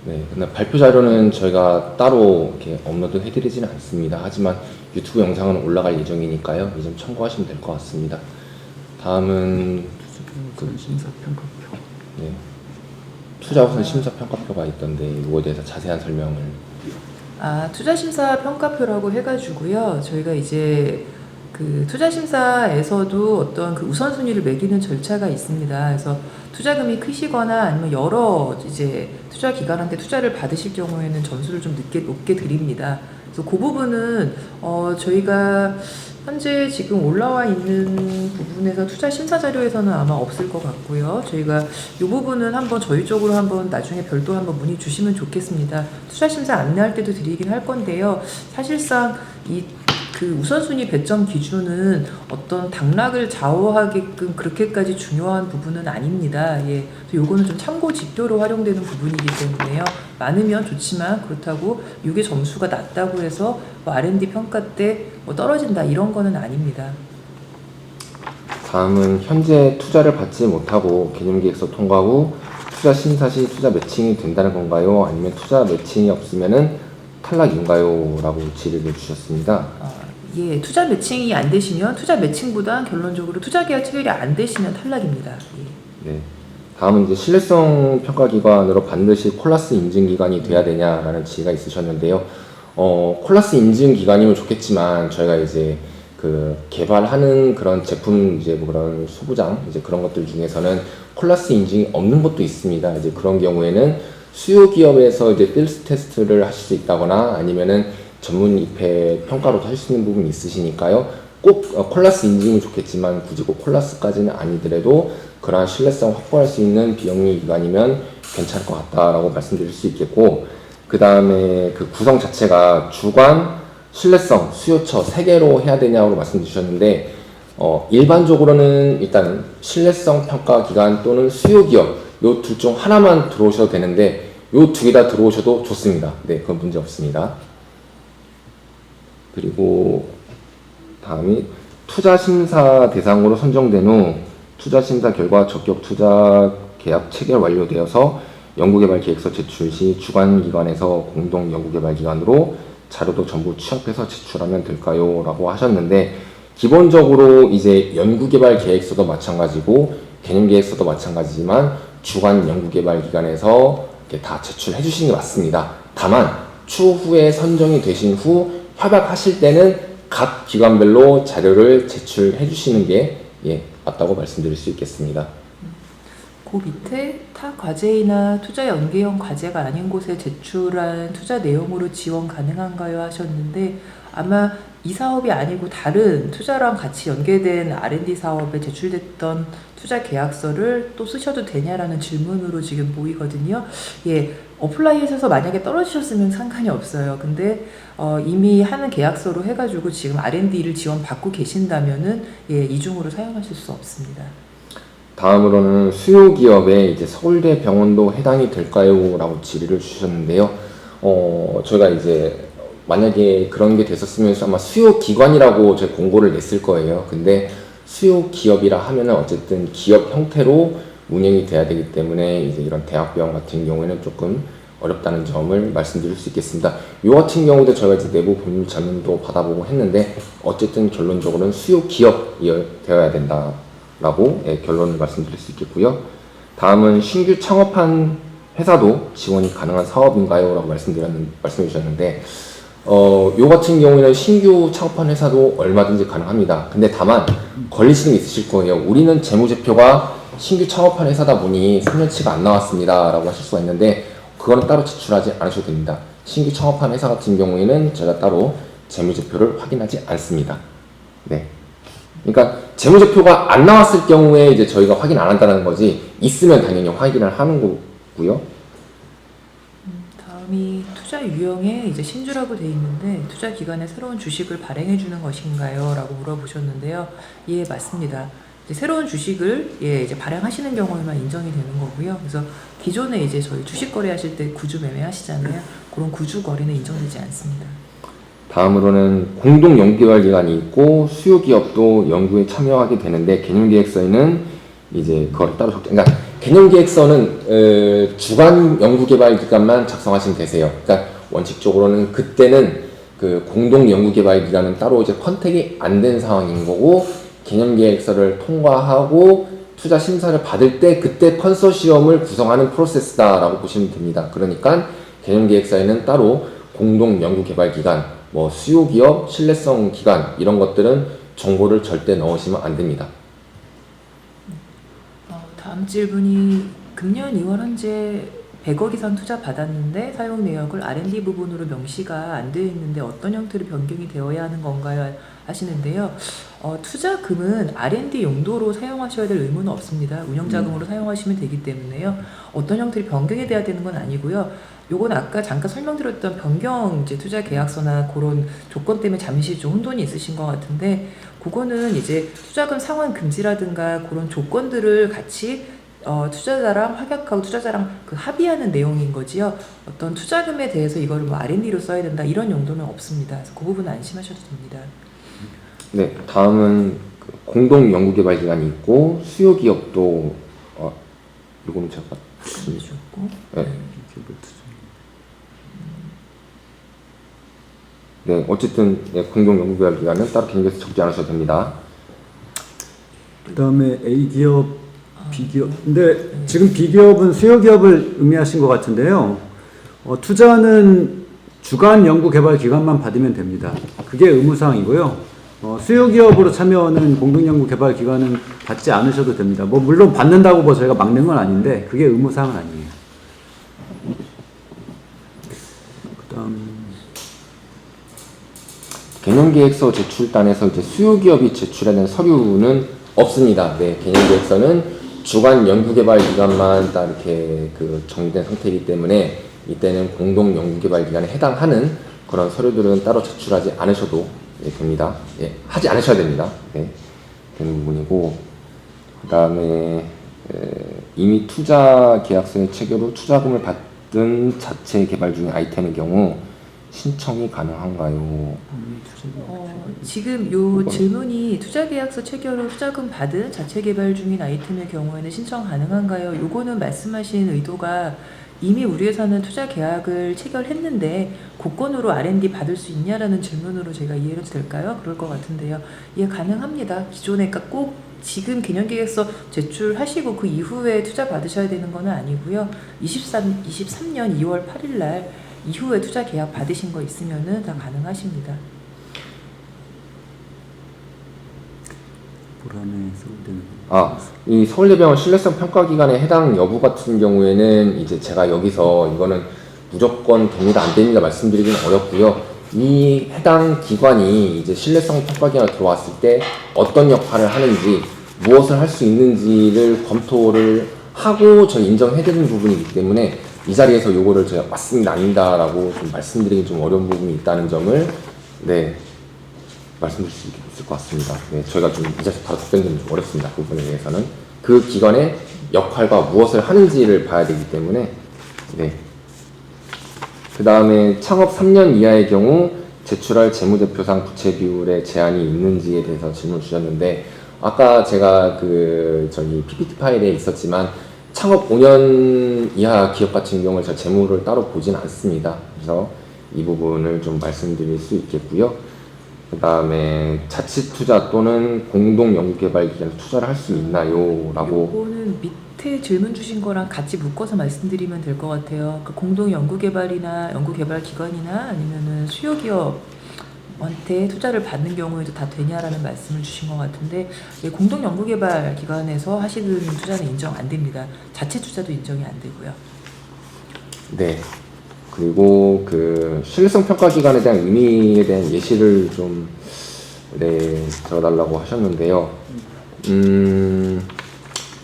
네, 근데 발표 자료는 저희가 따로 이렇게 업로드 해드리지는 않습니다. 하지만 유튜브 영상은 올라갈 예정이니까요. 이 점 참고하시면 될 것 같습니다. 다음은 네. 투자우선 심사평가표가 있던데 이거에 대해서 자세한 설명을. 투자심사평가표라고 해가지고요. 저희가 이제 그 투자심사에서도 어떤 그 우선순위를 매기는 절차가 있습니다. 그래서 투자금이 크시거나 아니면 여러 이제 투자 기관한테 투자를 받으실 경우에는 점수를 좀 높게 드립니다. 그래서 그 부분은 저희가 현재 지금 올라와 있는 부분에서 투자 심사 자료에서는 아마 없을 것 같고요. 저희가 이 부분은 한번 저희 쪽으로 한번 나중에 별도 한번 문의 주시면 좋겠습니다. 투자 심사 안내할 때도 드리긴 할 건데요. 사실상 그 우선순위 배점 기준은 어떤 당락을 좌우하게끔 그렇게까지 중요한 부분은 아닙니다. 예, 요거는 좀 참고 지표로 활용되는 부분이기 때문에요. 많으면 좋지만 그렇다고 이게 점수가 낮다고 해서 뭐 R&D 평가 때 뭐 떨어진다 이런 거는 아닙니다. 다음은 현재 투자를 받지 못하고 개념계획서 통과 후 투자 심사 시 투자 매칭이 된다는 건가요? 아니면 투자 매칭이 없으면은 탈락인가요? 라고 질의를 주셨습니다. 예, 투자 매칭이 안 되시면 투자 매칭보다 결론적으로 투자 계약 체결이 안 되시면 탈락입니다. 예. 네. 다음은 이제 신뢰성 평가 기관으로 반드시 콜라스 인증 기관이 돼야 되냐라는 질의가 있으셨는데요. 콜라스 인증 기관이면 좋겠지만 저희가 이제 그 개발하는 그런 제품 이제 뭐 그런 소부장 이제 그런 것들 중에서는 콜라스 인증이 없는 것도 있습니다. 이제 그런 경우에는 수요 기업에서 이제 필스 테스트를 하실 수 있다거나 아니면은 전문 입회 평가로도 할 수 있는 부분이 있으시니까요. 꼭 콜라스 인증이 좋겠지만 굳이 꼭 콜라스까지는 아니더라도 그러한 신뢰성 확보할 수 있는 비영리 기관이면 괜찮을 것 같다라고 말씀드릴 수 있겠고, 그 다음에 그 구성 자체가 주관, 신뢰성, 수요처 3개로 해야 되냐고 말씀주셨는데 일반적으로는 일단 신뢰성 평가 기관 또는 수요 기업 요 둘 중 하나만 들어오셔도 되는데 요 2개 다 들어오셔도 좋습니다. 네, 그건 문제 없습니다. 그리고 다음이 투자심사 대상으로 선정된 후 투자심사 결과 적격 투자 계약 체결 완료되어서 연구개발 계획서 제출 시 주관기관에서 공동 연구개발기관으로 자료도 전부 취합해서 제출하면 될까요? 라고 하셨는데, 기본적으로 이제 연구개발 계획서도 마찬가지고 개념계획서도 마찬가지지만 주관 연구개발기관에서 이렇게 다 제출해 주시는 게 맞습니다. 다만 추후에 선정이 되신 후 협약하실 때는 각 기관별로 자료를 제출해 주시는 게 맞다고 말씀드릴 수 있겠습니다. 그 밑에 타 과제이나 투자 연계형 과제가 아닌 곳에 제출한 투자 내용으로 지원 가능한가요? 하셨는데, 아마 이 사업이 아니고 다른 투자랑 같이 연계된 R&D 사업에 제출됐던 투자 계약서를 또 쓰셔도 되냐라는 질문으로 지금 보이거든요. 예, 어플라이에서 만약에 떨어지셨으면 상관이 없어요. 근데 이미 하는 계약서로 해가지고 지금 R&D를 지원받고 계신다면은 이중으로 사용하실 수 없습니다. 다음으로는 수요 기업에 이제 서울대 병원도 해당이 될까요? 라고 질의를 주셨는데요. 저희가 이제 만약에 그런 게 됐었으면 아마 수요 기관이라고 저희 공고를 냈을 거예요. 근데 수요 기업이라 하면은 어쨌든 기업 형태로 운영이 돼야 되기 때문에 이제 이런 대학병원 같은 경우에는 조금 어렵다는 점을 말씀드릴 수 있겠습니다. 요 같은 경우도 저희가 이제 내부 법률 자문도 받아보고 했는데 어쨌든 결론적으로는 수요 기업이 되어야 된다라고 결론을 말씀드릴 수 있겠고요. 다음은 신규 창업한 회사도 지원이 가능한 사업인가요? 라고 말씀해 주셨는데 요 같은 경우에는 신규 창업한 회사도 얼마든지 가능합니다. 근데 다만 걸리시는 게 있으실 거예요. 우리는 재무제표가 신규 창업한 회사다 보니 3년치가 안 나왔습니다 라고 하실 수가 있는데, 그거는 따로 제출하지 않으셔도 됩니다. 신규 창업한 회사 같은 경우에는 저희가 따로 재무제표를 확인하지 않습니다. 네. 그러니까 재무제표가 안 나왔을 경우에 이제 저희가 확인 안 한다는 거지, 있으면 당연히 확인을 하는 거고요. 다음이 투자 유형에 이제 신주라고 돼 있는데, 투자 기관에 새로운 주식을 발행해 주는 것인가요? 라고 물어보셨는데요. 예, 맞습니다. 이제 새로운 주식을 이제 발행하시는 경우에만 인정이 되는 거고요. 그래서 기존에 이제 저희 주식 거래하실 때 구주 매매 하시잖아요. 그런 구주 거래는 인정되지 않습니다. 다음으로는 공동 연구개발 기관이 있고 수요 기업도 연구에 참여하게 되는데, 개념계획서에는 이제 그걸 따로 그러니까 개념계획서는 주관 연구개발 기관만 작성하시면 되세요. 그러니까 원칙적으로는 그때는 그 공동 연구개발 기관은 따로 이제 컨택이 안 된 상황인 거고, 개념계획서를 통과하고 투자 심사를 받을 때 그때 컨소시엄을 구성하는 프로세스다라고 보시면 됩니다. 그러니까 개념계획서에는 따로 공동 연구개발 기관, 뭐 수요기업, 신뢰성 기관 이런 것들은 정보를 절대 넣으시면 안 됩니다. 다음 질문이 금년 2월 현재 100억 이상 투자 받았는데 사용 내역을 R&D 부분으로 명시가 안 되어 있는데 어떤 형태로 변경이 되어야 하는 건가요? 하시는데요. 투자금은 R&D 용도로 사용하셔야 될 의무는 없습니다. 운영자금으로 사용하시면 되기 때문에요. 어떤 형태로 변경이 돼야 되는 건 아니고요. 요건 아까 잠깐 설명드렸던 변경 이제 투자 계약서나 그런 조건 때문에 잠시 좀 혼돈이 있으신 것 같은데, 그거는 이제 투자금 상환 금지라든가 그런 조건들을 같이 투자자랑 확약하고 투자자랑 그 합의하는 내용인 거지요. 어떤 투자금에 대해서 이거를 뭐 R&D로 써야 된다 이런 용도는 없습니다. 그래서 그 부분은 안심하셔도 됩니다. 네, 다음은 그 공동 연구개발 기관이 있고 수요 기업도 이거는 제가 주셨고. 네. 네, 어쨌든 네, 공동 연구개발 기관은 따로 개념에서 적지 않으셔도 됩니다. 그다음에 A 기업, B 기업. 근데 지금 B 기업은 수요 기업을 의미하신 것 같은데요. 투자는 주간 연구 개발 기관만 받으면 됩니다. 그게 의무사항이고요. 수요 기업으로 참여하는 공동 연구 개발 기관은 받지 않으셔도 됩니다. 뭐 물론 받는다고 뭐 저희가 막는 건 아닌데 그게 의무사항은 아니에요. 그다음 개념계획서 제출단에서 이제 수요 기업이 제출해야 되는 서류는 없습니다. 네, 개념계획서는 주간 연구개발 기관만 딱 이렇게 그 정리된 상태이기 때문에 이때는 공동 연구개발 기관에 해당하는 그런 서류들은 따로 제출하지 않으셔도 됩니다. 예, 하지 않으셔야 됩니다. 네, 되는 부분이고, 그 다음에 이미 투자 계약서의 체결 후 투자금을 받은 자체 개발 중인 아이템의 경우 신청이 가능한가요? 지금 요 질문이 투자계약서 체결 후 투자금 받은 자체 개발 중인 아이템의 경우에는 신청 가능한가요? 요거는 말씀하신 의도가 이미 우리 회사는 투자 계약을 체결했는데 고건으로 R&D 받을 수 있냐라는 질문으로 제가 이해해도 될까요? 그럴 것 같은데요. 예, 가능합니다. 기존에 그러니까 꼭 지금 개념계획서 제출하시고 그 이후에 투자 받으셔야 되는 건 아니고요. 23년 2월 8일 날 이후에 투자 계약 받으신 거 있으면은 다 가능하십니다. 이 서울대병원 신뢰성 평가기관의 해당 여부 같은 경우에는 이제 제가 여기서 이거는 무조건 됩니다, 안 됩니다 말씀드리기는 어렵고요. 이 해당 기관이 이제 신뢰성 평가기관에 들어왔을 때 어떤 역할을 하는지, 무엇을 할 수 있는지를 검토를 하고 저희 인정해드리는 부분이기 때문에 이 자리에서 요거를 제가 맞습니다, 아닙니다라고 좀 말씀드리기 좀 어려운 부분이 있다는 점을 네, 말씀드릴 수 있을 것 같습니다. 네, 저희가 좀 이 자리에서 바로 답변드리기 좀 어렵습니다. 그 부분에 대해서는 그 기관의 역할과 무엇을 하는지를 봐야 되기 때문에. 네. 그 다음에 창업 3년 이하의 경우 제출할 재무제표상 부채 비율의 제한이 있는지에 대해서 질문 주셨는데, 아까 제가 저희 PPT 파일에 있었지만 창업 5년 이하 기업 같은 경우는 제가 재무를 따로 보진 않습니다. 그래서 이 부분을 좀 말씀드릴 수 있겠고요. 그 다음에 자칫 투자 또는 공동 연구개발 기관에서 투자를 할 수 있나요? 라고. 요거는 밑에 질문 주신 거랑 같이 묶어서 말씀드리면 될 것 같아요. 그 공동 연구개발이나 연구개발 기관이나 아니면은 수요 기업한테 투자를 받는 경우에도 다 되냐라는 말씀을 주신 것 같은데, 예, 공동 연구개발 기관에서 하시는 투자는 인정 안 됩니다. 자체 투자도 인정이 안 되고요. 네. 그리고 그 신뢰성 평가 기관에 대한 의미에 대한 예시를 좀 들어달라고 하셨는데요.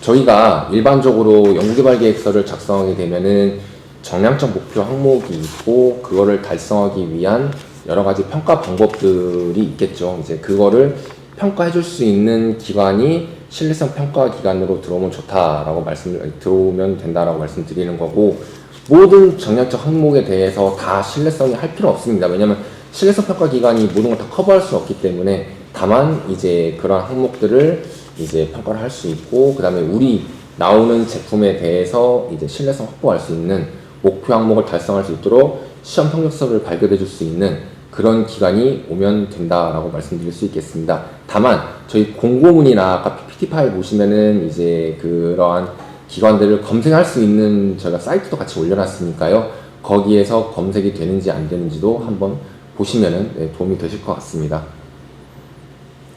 저희가 일반적으로 연구개발 계획서를 작성하게 되면은 정량적 목표 항목이 있고 그거를 달성하기 위한 여러 가지 평가 방법들이 있겠죠. 이제 그거를 평가해 줄 수 있는 기관이 신뢰성 평가 기관으로 들어오면 좋다라고 들어오면 된다라고 말씀드리는 거고, 모든 정량적 항목에 대해서 다 신뢰성이 할 필요 없습니다. 왜냐하면 신뢰성 평가 기관이 모든 걸 다 커버할 수 없기 때문에, 다만 이제 그런 항목들을 이제 평가를 할 수 있고, 그 다음에 우리 나오는 제품에 대해서 이제 신뢰성 확보할 수 있는 목표 항목을 달성할 수 있도록 시험 평균서를 발급해 줄 수 있는 그런 기간이 오면 된다라고 말씀드릴 수 있겠습니다. 다만 저희 공고문이나 아까 PPT 파일 보시면은 이제 그러한 기관들을 검색할 수 있는 저희가 사이트도 같이 올려놨으니까요. 거기에서 검색이 되는지 안 되는지도 한번 보시면은 도움이 되실 것 같습니다.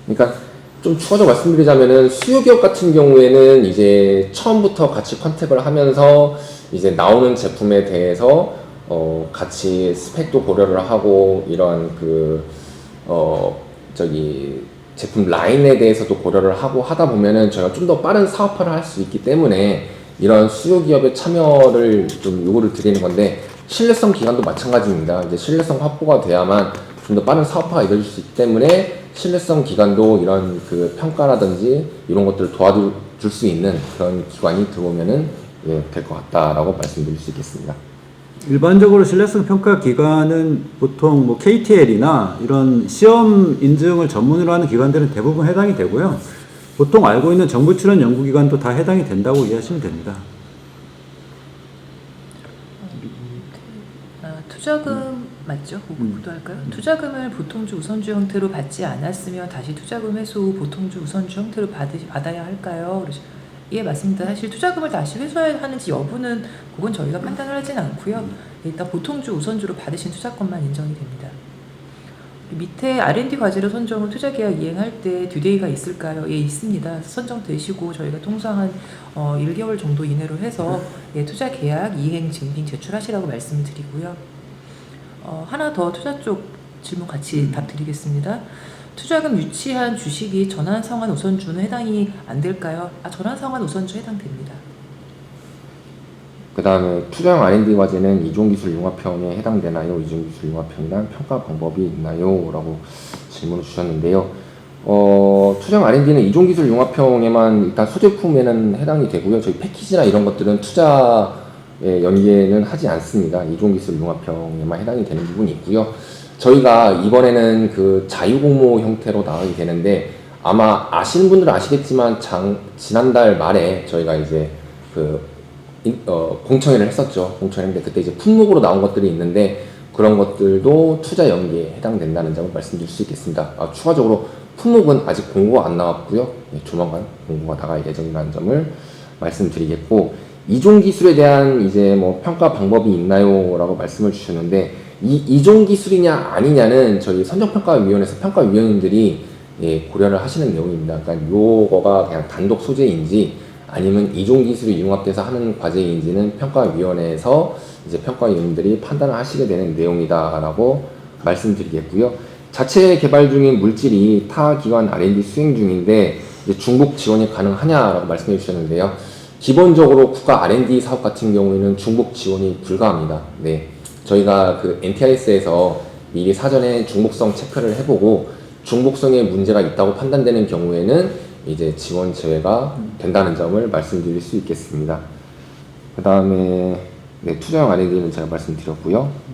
그러니까 좀 추가적으로 말씀드리자면은 수요기업 같은 경우에는 이제 처음부터 같이 컨택을 하면서 이제 나오는 제품에 대해서 같이 스펙도 고려를 하고 이런 제품 라인에 대해서도 고려를 하고 하다 보면은 저희가 좀 더 빠른 사업화를 할 수 있기 때문에 이런 수요기업의 참여를 좀 요구를 드리는 건데, 신뢰성 기간도 마찬가지입니다. 이제 신뢰성 확보가 돼야만 좀 더 빠른 사업화가 이루어질 수 있기 때문에 신뢰성 기간도 이런 그 평가라든지 이런 것들을 도와줄 수 있는 그런 기관이 들어오면은 될 것 같다라고 말씀드릴 수 있겠습니다. 일반적으로 신뢰성 평가 기관은 보통 뭐 KTL이나 이런 시험 인증을 전문으로 하는 기관들은 대부분 해당이 되고요. 보통 알고 있는 정부 출연 연구기관도 다 해당이 된다고 이해하시면 됩니다. 투자금 맞죠? 보도할까요? 투자금을 보통주 우선주 형태로 받지 않았으면 다시 투자금 회수 후 보통주 우선주 형태로 받아야 할까요? 예, 맞습니다. 사실 투자금을 다시 회수하는지 여부는 그건 저희가 판단을 하진 않고요. 일단 보통주 우선주로 받으신 투자권만 인정이 됩니다. 밑에 R&D 과제로 선정 후 투자계약 이행할 때 듀데이가 있을까요? 예, 있습니다. 선정되시고 저희가 통상 한 1개월 정도 이내로 해서 투자계약 이행 증빙 제출하시라고 말씀드리고요. 하나 더 투자 쪽 질문 같이 답드리겠습니다. 투자금 유치한 주식이 전환상환 우선주는 해당이 안 될까요? 전환상환 우선주 해당됩니다. 그 다음에 투자형 R&D 과제는 이종기술 융합형에 해당되나요? 이종기술 융합형이란 평가 방법이 있나요? 라고 질문을 주셨는데요. 투자형 R&D는 이종기술 융합형에만 일단 소제품에는 해당이 되고요. 저희 패키지나 이런 것들은 투자에 연계는 하지 않습니다. 이종기술 융합형에만 해당이 되는 부분이 있고요. 저희가 이번에는 그 자유공모 형태로 나가게 되는데, 아마 아시는 분들은 아시겠지만 지난달 말에 저희가 이제 공청회를 했었죠. 공청회인데 그때 이제 품목으로 나온 것들이 있는데 그런 것들도 투자 연계에 해당된다는 점을 말씀드릴 수 있겠습니다. 추가적으로 품목은 아직 공고가 안 나왔고요. 조만간 공고가 나갈 예정이라는 점을 말씀드리겠고, 이종 기술에 대한 이제 뭐 평가 방법이 있나요?라고 말씀을 주셨는데, 이종 기술이냐 아니냐는 저희 선정평가위원회에서 평가위원님들이 고려를 하시는 내용입니다. 그러니까 요거가 그냥 단독 소재인지 아니면 이종 기술이 융합돼서 하는 과제인지는 평가위원회에서 이제 평가위원들이 판단을 하시게 되는 내용이다라고 말씀드리겠고요. 자체 개발 중인 물질이 타 기관 R&D 수행 중인데 이제 중복 지원이 가능하냐라고 말씀해 주셨는데요. 기본적으로 국가 R&D 사업 같은 경우에는 중복 지원이 불가합니다. 네, 저희가 그 NTIS에서 미리 사전에 중복성 체크를 해보고 중복성에 문제가 있다고 판단되는 경우에는 이제 지원 제외가 된다는 점을 말씀드릴 수 있겠습니다. 그 다음에 투자형 R&D는 제가 말씀드렸고요.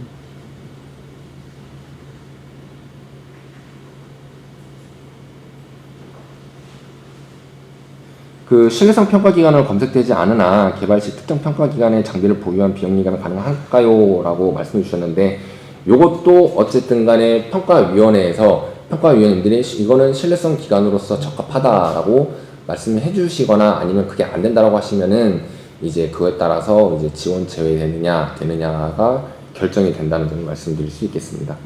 그 신뢰성 평가 기관으로 검색되지 않으나 개발 시 특정 평가 기관의 장비를 보유한 비영리가 가능할까요? 라고 말씀해 주셨는데, 요것도 어쨌든 간에 평가위원회에서 평가위원님들이 이거는 신뢰성 기관으로서 적합하다라고 말씀해 주시거나 아니면 그게 안 된다라고 하시면은 이제 그거에 따라서 이제 지원 되느냐가 결정이 된다는 점을 말씀드릴 수 있겠습니다.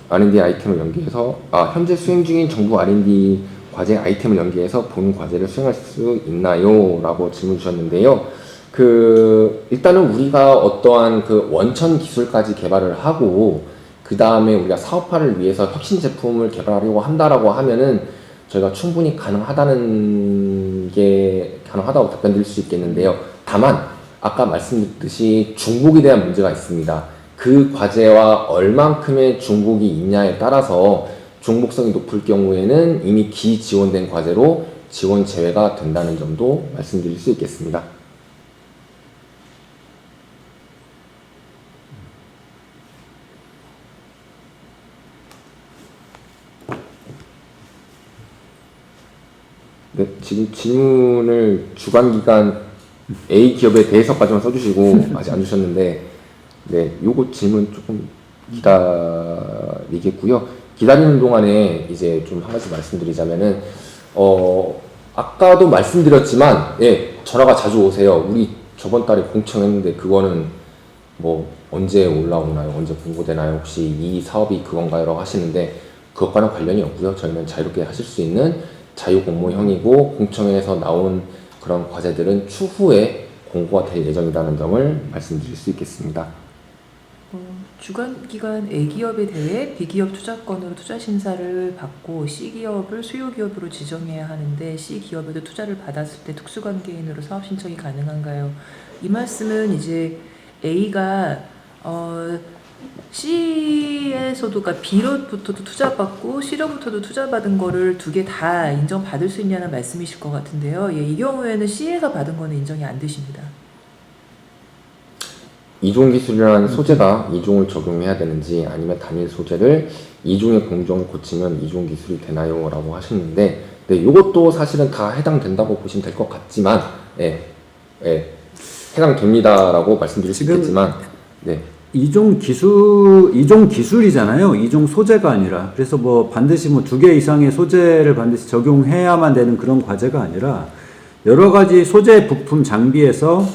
R&D 아이템을 연계해서 현재 수행 중인 정부 R&D 과제 아이템을 연계해서 본 과제를 수행할 수 있나요? 라고 질문 주셨는데요. 일단은 우리가 어떠한 그 원천 기술까지 개발을 하고 그 다음에 우리가 사업화를 위해서 혁신 제품을 개발하려고 한다라고 하면은 저희가 충분히 가능하다고 답변드릴 수 있겠는데요. 다만 아까 말씀드렸듯이 중복에 대한 문제가 있습니다. 그 과제와 얼만큼의 중복이 있냐에 따라서 중복성이 높을 경우에는 이미 기지원된 과제로 지원 제외가 된다는 점도 말씀드릴 수 있겠습니다. 네, 지금 질문을 주관기관 A 기업에 대해서까지만 써주시고 아직 안 주셨는데, 네, 요거 질문 조금 기다리겠고요. 기다리는 동안에 이제 좀 한 가지 말씀드리자면은 아까도 말씀드렸지만 전화가 자주 오세요. 우리 저번 달에 공청했는데 그거는 뭐 언제 올라오나요? 언제 공고되나요? 혹시 이 사업이 그건가요? 라고 하시는데 그것과는 관련이 없고요. 저희는 자유롭게 하실 수 있는 자유공모형이고 공청회에서 나온 그런 과제들은 추후에 공고가 될 예정이라는 점을 말씀드릴 수 있겠습니다. 주관기관 A기업에 대해 B기업 투자권으로 투자 심사를 받고 C기업을 수요기업으로 지정해야 하는데 C기업에도 투자를 받았을 때 특수관계인으로 사업 신청이 가능한가요? 이 말씀은 이제 A가 C에서도, 그러니까 B로부터도 투자받고 C로부터도 투자받은 거를 두 개 다 인정받을 수 있냐는 말씀이실 것 같은데요. 이 경우에는 C에서 받은 거는 인정이 안 되십니다. 이종기술이라는 소재가 이종을 적용해야 되는지 아니면 단일 소재를 이종의 공정을 고치면 이종기술이 되나요? 라고 하셨는데 이것도 사실은 다 해당된다고 보시면 될 것 같지만 해당됩니다라고 말씀드릴 수 있겠지만 이종 기술이잖아요. 이종 소재가 아니라. 그래서 뭐 반드시 뭐 2개 이상의 소재를 반드시 적용해야만 되는 그런 과제가 아니라 여러 가지 소재, 부품, 장비에서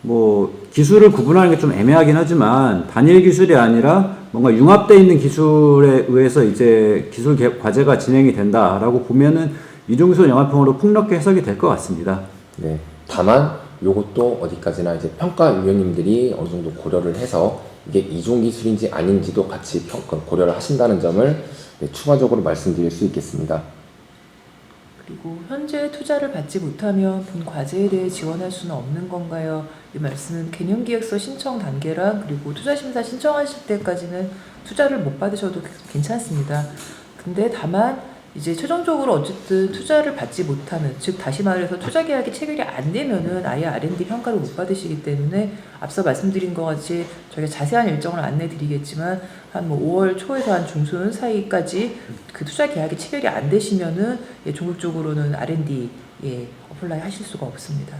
뭐 기술을 구분하는 게 좀 애매하긴 하지만 단일 기술이 아니라 뭔가 융합되어 있는 기술에 의해서 이제 기술 과제가 진행이 된다라고 보면은 이종기술 영합형으로 폭넓게 해석이 될 것 같습니다. 네. 다만 이것도 어디까지나 이제 평가위원님들이 어느 정도 고려를 해서 이게 이종기술인지 아닌지도 같이 고려를 하신다는 점을 추가적으로 말씀드릴 수 있겠습니다. 그리고 현재 투자를 받지 못하면 본 과제에 대해 지원할 수는 없는 건가요? 이 말씀은 개념기획서 신청 단계랑 그리고 투자심사 신청하실 때까지는 투자를 못 받으셔도 괜찮습니다. 근데 다만 이제 최종적으로 어쨌든 투자를 받지 못하면, 즉 다시 말해서 투자 계약이 체결이 안 되면은 아예 R&D 평가를 못 받으시기 때문에 앞서 말씀드린 것 같이 저희가 자세한 일정을 안내 드리겠지만 한 뭐 5월 초에서 한 중순 사이까지 그 투자 계약이 체결이 안 되시면은 종합적으로는 R&D 어플라이 하실 수가 없습니다.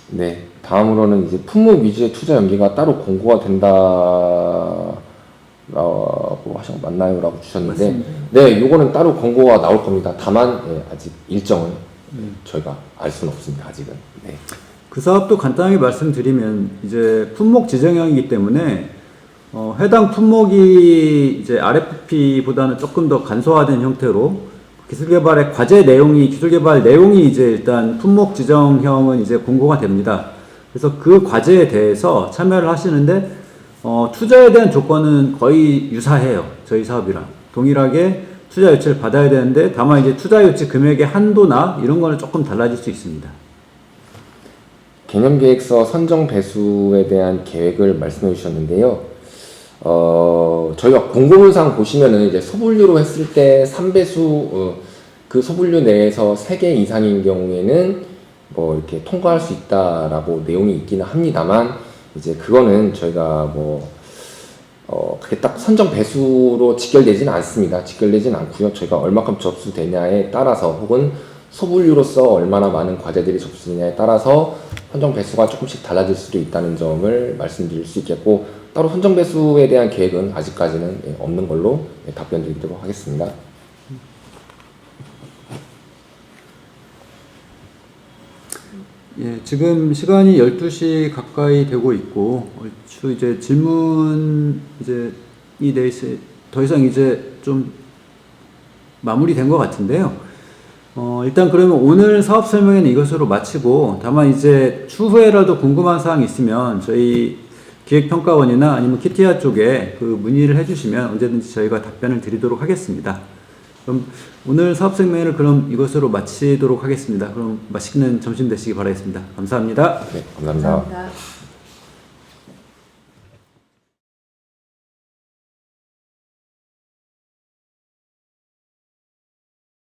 네, 다음으로는 이제 품목 위주의 투자 연기가 따로 공고가 된다라고 맞나요? 라고 주셨는데 맞습니다. 네, 요거는 따로 공고가 나올 겁니다. 다만 아직 일정은 저희가 알 수는 없습니다. 아직은. 네. 그 사업도 간단하게 말씀드리면 이제 품목 지정형이기 때문에 해당 품목이 이제 RFP보다는 조금 더 간소화된 형태로 기술개발의 과제 내용이, 기술개발 내용이 이제 일단 품목 지정형은 이제 공고가 됩니다. 그래서 그 과제에 대해서 참여를 하시는데, 투자에 대한 조건은 거의 유사해요. 저희 사업이랑. 동일하게 투자 유치를 받아야 되는데, 다만 이제 투자 유치 금액의 한도나 이런 거는 조금 달라질 수 있습니다. 개념계획서 선정 배수에 대한 계획을 말씀해 주셨는데요. 저희가 공고문상 보시면은 이제 소분류로 했을 때 3배수, 그 소분류 내에서 3개 이상인 경우에는 뭐 이렇게 통과할 수 있다라고 내용이 있기는 합니다만, 이제 그거는 저희가 그게 딱 선정 배수로 직결되지는 않습니다. 직결되지는 않고요. 저희가 얼마큼 접수되냐에 따라서 혹은 소분류로서 얼마나 많은 과제들이 접수되냐에 따라서 선정 배수가 조금씩 달라질 수도 있다는 점을 말씀드릴 수 있겠고, 따로 선정 배수에 대한 계획은 아직까지는 없는 걸로 답변 드리도록 하겠습니다. 예, 지금 시간이 12시 가까이 되고 있고, 얼추 이제 질문이 더 이상 이제 좀 마무리된 것 같은데요. 일단 그러면 오늘 사업 설명회는 이것으로 마치고, 다만 이제 추후에라도 궁금한 사항이 있으면 저희 기획평가원이나 아니면 키티아 쪽에 그 문의를 해주시면 언제든지 저희가 답변을 드리도록 하겠습니다. 그럼 오늘 사업 설명회를 그럼 이것으로 마치도록 하겠습니다. 그럼 맛있는 점심 되시기 바라겠습니다. 감사합니다. 네, 감사합니다. 감사합니다.